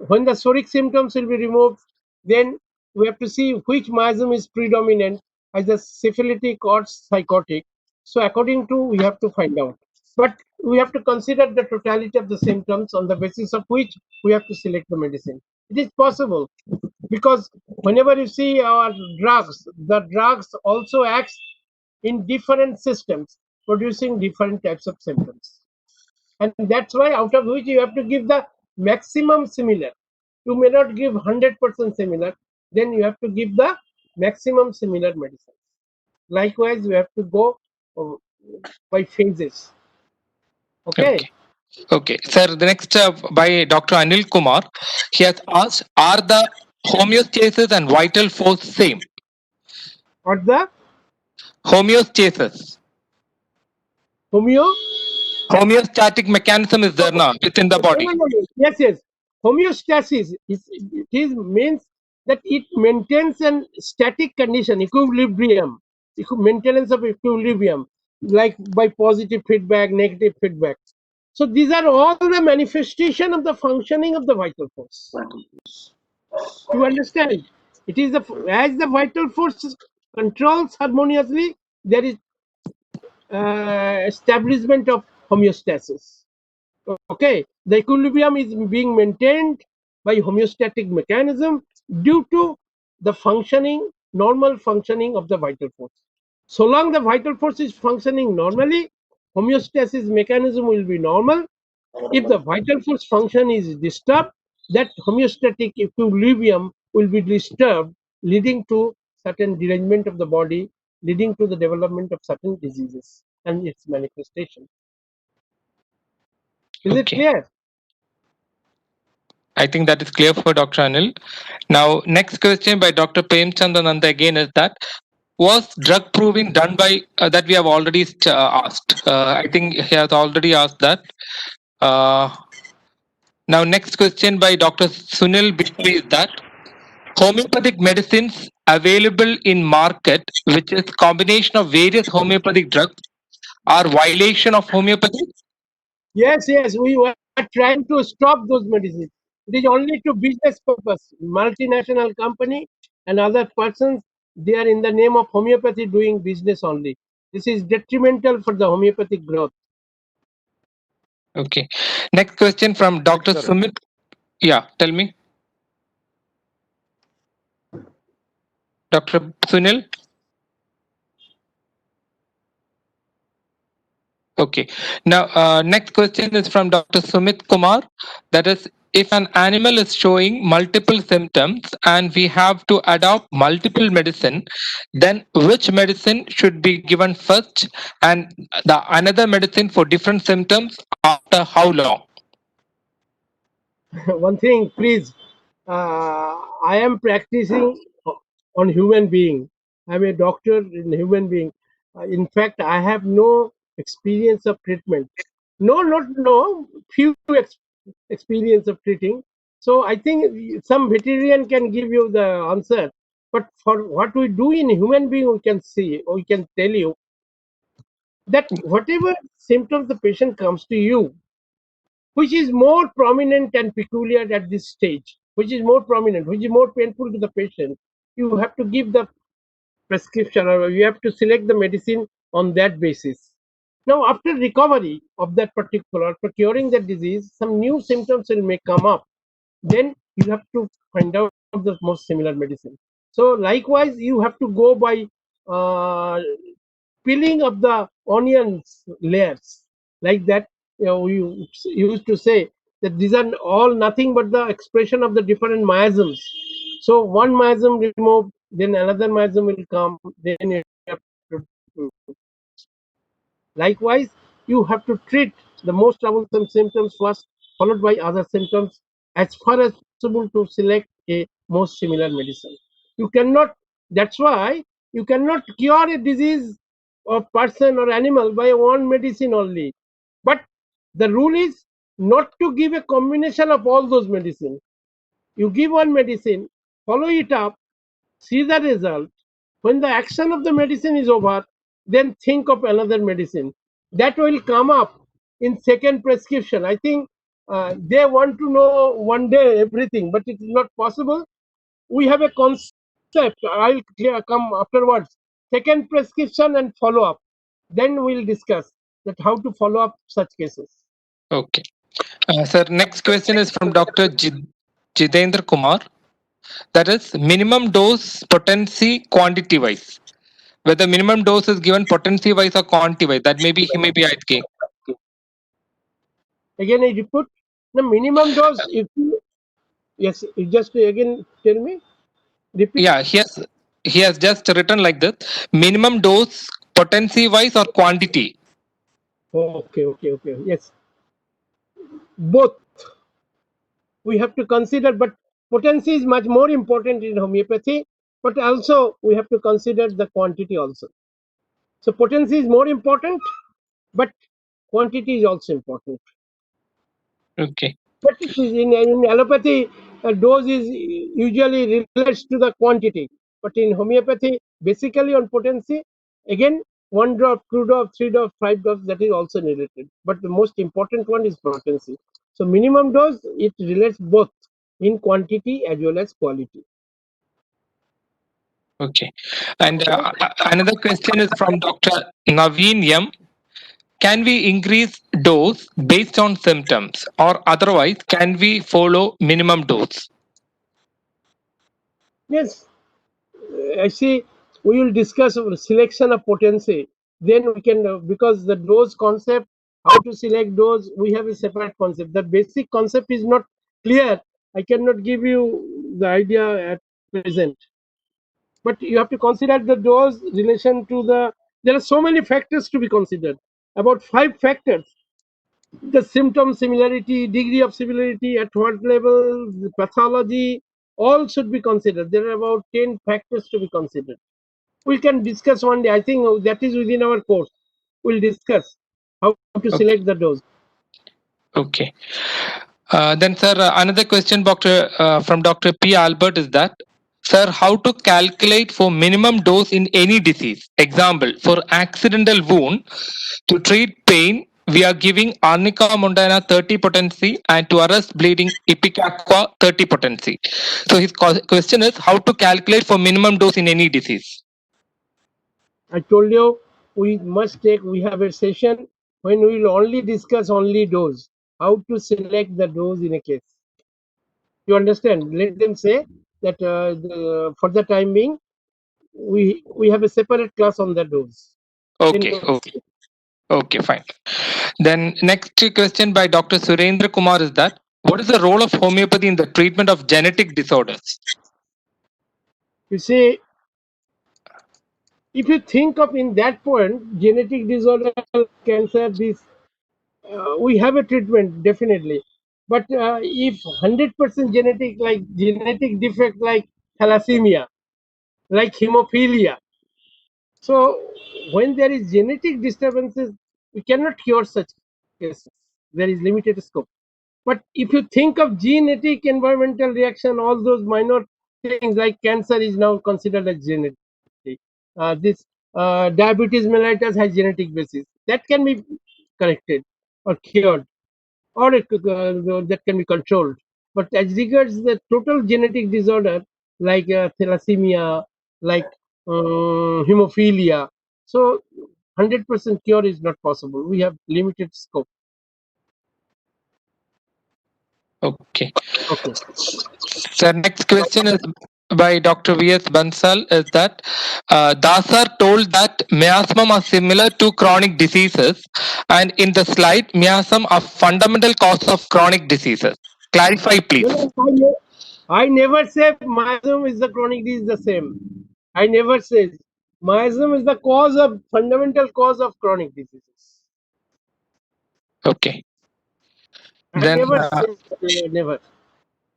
A: When the psoric symptoms will be removed, then we have to see which miasm is predominant, either syphilitic or psychotic. So according to, we have to find out. But we have to consider the totality of the symptoms on the basis of which we have to select the medicine. It is possible because whenever you see our drugs, the drugs also acts in different systems, producing different types of symptoms. And that's why out of which you have to give the maximum similar. You may not give 100% similar, then you have to give the maximum similar medicine. Likewise, you have to go by phases. Okay.
E: Okay, sir. The next by Dr. Anil Kumar. He has asked, are the homeostasis and vital force same?
A: What the
E: Homeostasis. Homeostatic mechanism is there now within the body.
A: No. Yes, yes. Homeostasis means that it maintains a static condition, equilibrium, maintenance of equilibrium, like by positive feedback, negative feedback. So these are all the manifestation of the functioning of the vital force. You understand? It is as the vital force controls harmoniously, there is establishment of homeostasis. Okay, the equilibrium is being maintained by homeostatic mechanism due to the functioning, normal functioning of the vital force. So long the vital force is functioning normally, homeostasis mechanism will be normal. If the vital force function is disturbed, that homeostatic equilibrium will be disturbed, leading to certain derangement of the body, leading to the development of certain diseases and its manifestation. Is it
E: Okay.
A: clear?
E: I think that is clear for Dr. Anil. Now, next question by Dr. Premchand Anand again is that was drug proving done by that we have already asked. I think he has already asked that. Now, next question by Dr. Sunil Bishwi is that homeopathic medicines available in market, which is combination of various homeopathic drugs, are violation of homeopathy?
A: Yes, we were trying to stop those medicines. It is only to business purpose. Multinational company and other persons, they are in the name of homeopathy doing business only. This is detrimental for the homeopathic growth.
E: Okay. Next question from Dr.
B: sir.
E: Sumit. Yeah, tell me. Dr. Sunil? Okay. Now, next question is from Dr. Sumit Kumar. That is, if an animal is showing multiple symptoms and we have to adopt multiple medicine, then which medicine should be given first and the another medicine for different symptoms after how long?
A: One thing, please. I am practicing on human being. I'm a doctor in human being. In fact, I have no experience of treatment. No, few experience of treating. So I think some veterinarian can give you the answer. But for what we do in human being, we can see, or we can tell you that whatever symptoms the patient comes to you, which is more prominent and peculiar at this stage, which is more prominent, which is more painful to the patient, you have to give the prescription or you have to select the medicine on that basis. Now, after recovery of that particular, for curing that disease, some new symptoms may come up. Then you have to find out the most similar medicine. So, likewise, you have to go by uh, peeling of the onions layers like that. We used to say that these are all nothing but the expression of the different miasms. So one miasm removed, then another miasm will come, then you have to. Likewise, you have to treat the most troublesome symptoms first, followed by other symptoms, as far as possible to select a most similar medicine. You cannot, that's why you cannot cure a disease of person or animal by one medicine only. But the rule is not to give a combination of all those medicines. You give one medicine, follow it up, see the result. When the action of the medicine is over, then think of another medicine. That will come up in second prescription. I think they want to know one day everything, but it is not possible. We have a concept. I'll come afterwards. Second prescription and follow up. Then we'll discuss that how to follow up such cases.
E: Okay. Sir, next question is from Dr. Jitendra Kumar. That is minimum dose potency quantity wise. Whether minimum dose is given potency wise or quantity wise, that maybe he may be asking.
A: Again, I repeat the minimum dose. If you, yes, you just again tell me. Repeat.
E: Yeah, he has just written like this: minimum dose potency wise or quantity.
A: Okay. Yes, both we have to consider, but potency is much more important in homeopathy. But also we have to consider the quantity also. So potency is more important, but quantity is also important.
E: Okay.
A: But it is in allopathy, dose is usually relates to the quantity. But in homeopathy, basically on potency, again, 1 drop, 2 drop, 3 drop, 5 drops, that is also related. But the most important one is potency. So minimum dose, it relates both in quantity as well as quality.
E: Okay. And another question is from Dr. Naveen M. can we increase dose based on symptoms, or otherwise can we follow minimum dose?
A: Yes, actually, we will discuss selection of potency. Then we can, because the dose concept, how to select dose, we have a separate concept. The basic concept is not clear. I cannot give you the idea at present. But you have to consider the dose relation to the. There are so many factors to be considered. About 5 factors: the symptom similarity, degree of similarity, at what level, the pathology, all should be considered. There are about 10 factors to be considered. We can discuss one day. I think that is within our course. We'll discuss how to
E: Okay.
A: select the dose.
E: Okay. Then, sir, another question, from Dr. P. Albert is that, sir, how to calculate for minimum dose in any disease? Example, for accidental wound, to treat pain, we are giving Arnica montana 30 potency, and to arrest bleeding, Ipecacuanha 30 potency. So his question is how to calculate for minimum dose in any disease.
A: I told you we have a session when we will only discuss only dose, how to select the dose in a case. You understand? Let them say that for the time being, we have a separate class on the dose.
E: Okay, okay. Okay, fine. Then next question by Dr. Surendra Kumar is that, what is the role of homeopathy in the treatment of genetic disorders?
A: You see, if you think of in that point, genetic disorder, cancer, this, we have a treatment definitely. But if 100% genetic defect like thalassemia, like hemophilia, so when there is genetic disturbances, we cannot cure such cases. There is limited scope. But if you think of genetic environmental reaction, all those minor things like cancer is now considered as genetic. This diabetes mellitus has genetic basis. That can be corrected or cured, or that can be controlled. But as regards the total genetic disorder like thalassemia, like hemophilia, so 100% cure is not possible. We have limited scope.
E: Okay.
A: Okay.
E: So next question is by Dr. V.S. Bansal is that, Dasar told that miasm are similar to chronic diseases, and in the slide, miasm are fundamental cause of chronic diseases. Clarify, please.
A: No, I never say miasm is the chronic disease the same. I never say miasm is the fundamental cause of chronic diseases.
E: Okay.
A: I
E: Then
A: never say never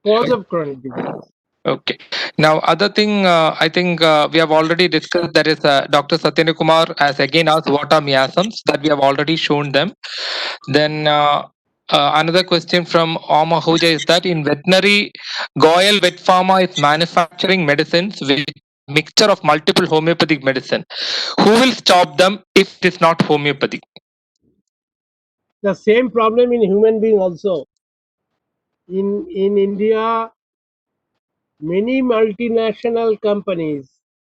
A: cause of chronic disease.
E: okay. Now, other thing, I think we have already discussed. That is, Dr. Satyendra Kumar has again asked what are miasms. That we have already shown them. Then another question from Om Ahuja is that in veterinary, Goyal Vet Pharma is manufacturing medicines with mixture of multiple homeopathic medicine. Who will stop them if it is not homeopathic?
A: The same problem in human being also. In India, many multinational companies,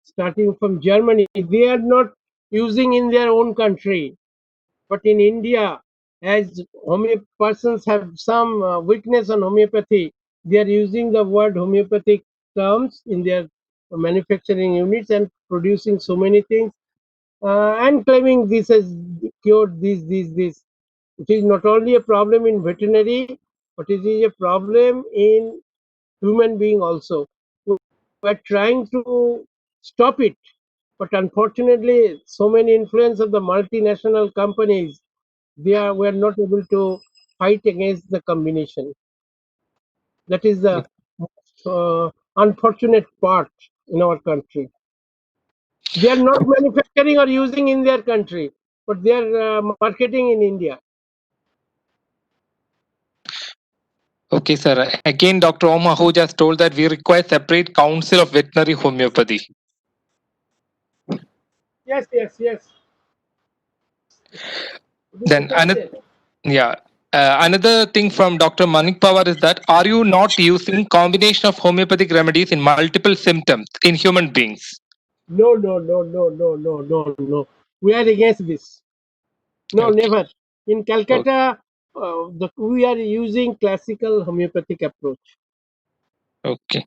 A: starting from Germany, they are not using in their own country. But in India, as persons have some weakness on homeopathy, they are using the word homeopathic terms in their manufacturing units and producing so many things and claiming this has cured this. It is not only a problem in veterinary, but it is a problem in human being also. We are trying to stop it, but unfortunately, so many influence of the multinational companies, we are not able to fight against the combination. That is the unfortunate part in our country. They are not manufacturing or using in their country, but they are marketing in India.
E: Okay, sir. Again, Dr. Om Ahuja has told that we require separate council of veterinary homeopathy.
A: Yes.
E: Then another thing from Dr. Manik Pawar is that, are you not using combination of homeopathic remedies in multiple symptoms in human beings?
A: No. We are against this. No,
E: Okay.
A: never. In Calcutta, we are using classical homeopathic approach.
E: Okay.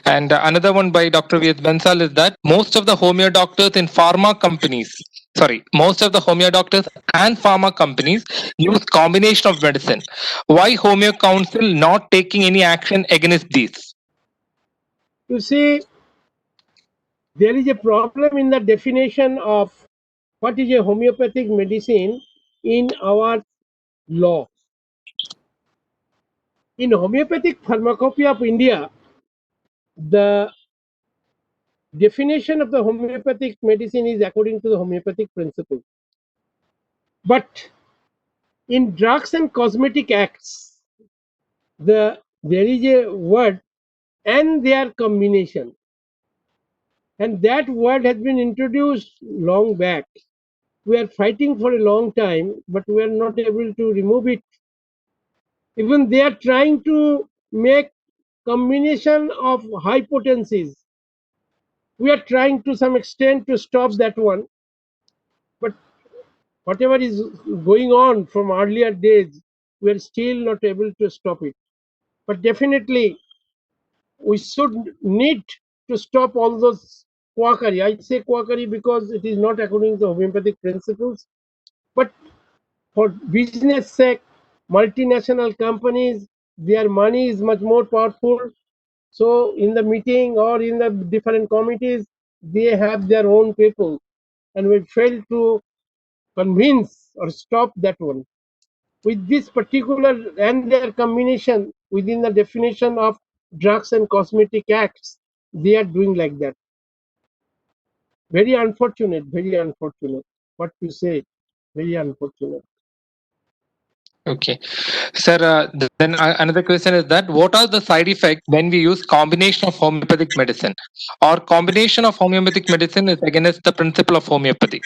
E: And another one by Dr. V.S. Bansal is that most of the homeo doctors in pharma companies, most of the homeo doctors and pharma companies use combination of medicine. Why Homeo Council not taking any action against these?
A: You see, there is a problem in the definition of what is a homeopathic medicine in our law. In Homeopathic Pharmacopoeia of India, the definition of the homeopathic medicine is according to the homeopathic principle. But in Drugs and Cosmetic Acts, there is a word and their combination. And that word has been introduced long back. We are fighting for a long time, but we are not able to remove it. Even they are trying to make combination of high potencies. We are trying to some extent to stop that one. But whatever is going on from earlier days, we are still not able to stop it. But definitely, we should need to stop all those quackery. I say quackery because it is not according to homeopathic principles. But for business sake, multinational companies, their money is much more powerful. So in the meeting or in the different committees, they have their own people. And we fail to convince or stop that one. With this particular and their combination within the definition of Drugs and Cosmetic Acts, they are doing like that. Very unfortunate, very unfortunate. What you say, very unfortunate.
E: Okay. Sir, then another question is that what are the side effects when we use combination of homeopathic medicine? Or combination of homeopathic medicine is against the principle of homeopathy.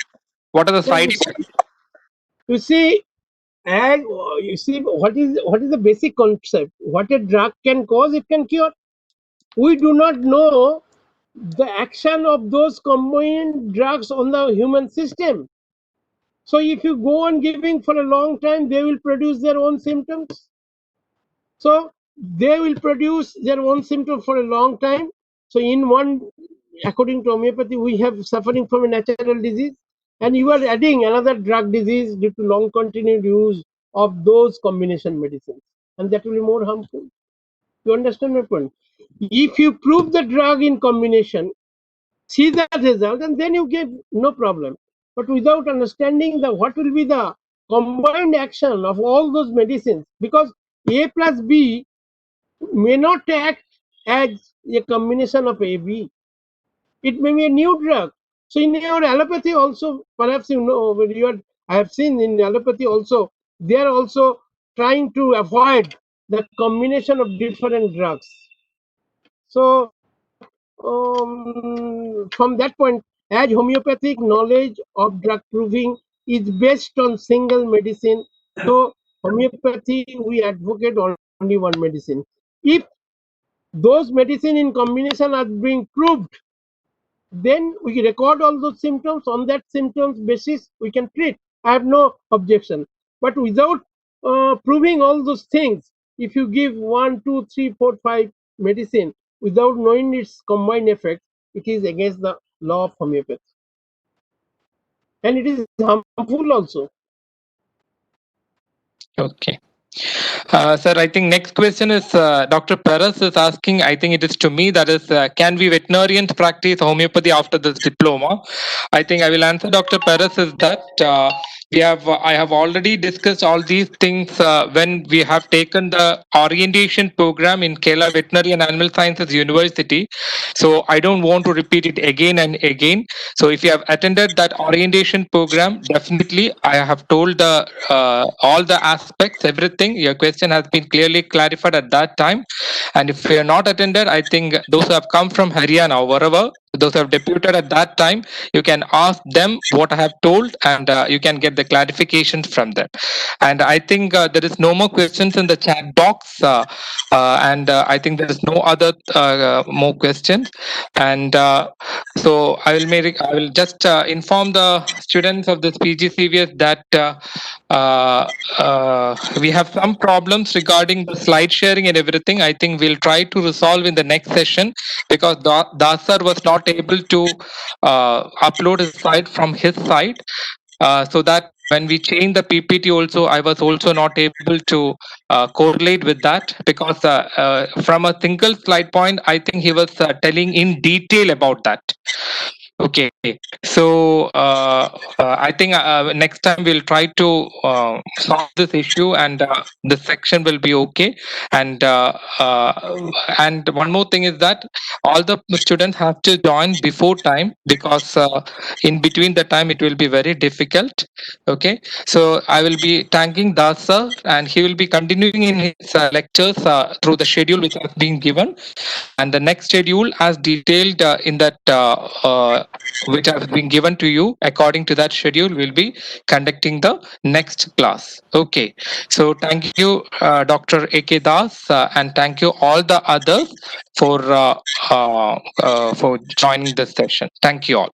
E: What are the side effects?
A: You see, and you see what is the basic concept? What a drug can cause, it can cure. We do not know the action of those combined drugs on the human system. So if you go on giving for a long time, they will produce their own symptoms. So they will produce their own symptoms for a long time. So in one, according to homeopathy, we have suffering from a natural disease, and you are adding another drug disease due to long continued use of those combination medicines, and that will be more harmful. You understand my point? If you prove the drug in combination, see the result, and then you give no problem. But without understanding the what will be the combined action of all those medicines, because A plus B may not act as a combination of AB. It may be a new drug. So in your allopathy also, perhaps you know, when you are, I have seen in allopathy also, they are also trying to avoid the combination of different drugs. So from that point, as homeopathic knowledge of drug proving is based on single medicine, so homeopathy we advocate only one medicine. If those medicine in combination are being proved, then we record all those symptoms. On that symptoms basis, we can treat. I have no objection. But without proving all those things, if you give 1, 2, 3, 4, 5 medicine without knowing its combined effect, it is against the law of homeopathy. And it is harmful also.
E: Okay. Sir, I think next question is Dr. Perez is asking, I think it is to me, that is, can we veterinarians practice homeopathy after this diploma? I think I will answer Dr. Perez is that I have already discussed all these things when we have taken the orientation program in Kerala Veterinary and Animal Sciences University. So I don't want to repeat it again and again. So if you have attended that orientation program, definitely I have told the all the aspects, everything. Your question has been clearly clarified at that time. And if you are not attended, I think those who have come from Haryana or wherever, those who have deputed at that time, you can ask them what I have told, and you can get the clarifications from them. And I think there is no more questions in the chat box, and I think there is no other more questions. And so I will just inform the students of this PGCVS that we have some problems regarding the slide sharing and everything. I think we'll try to resolve in the next session, because Das sir was not able to upload his slide from his side, so that when we change the PPT also, I was also not able to correlate with that, because from a single slide point, I think he was telling in detail about that. Okay, so I think next time we'll try to solve this issue, and this section will be okay. And one more thing is that all the students have to join before time, because in between the time it will be very difficult. Okay, so I will be thanking Das sir, and he will be continuing in his lectures through the schedule which has been given, and the next schedule as detailed in that which has been given to you. According to that schedule, we'll be conducting the next class. Okay, so thank you, Dr. A.K. Das, and thank you all the others for joining this session. Thank you all.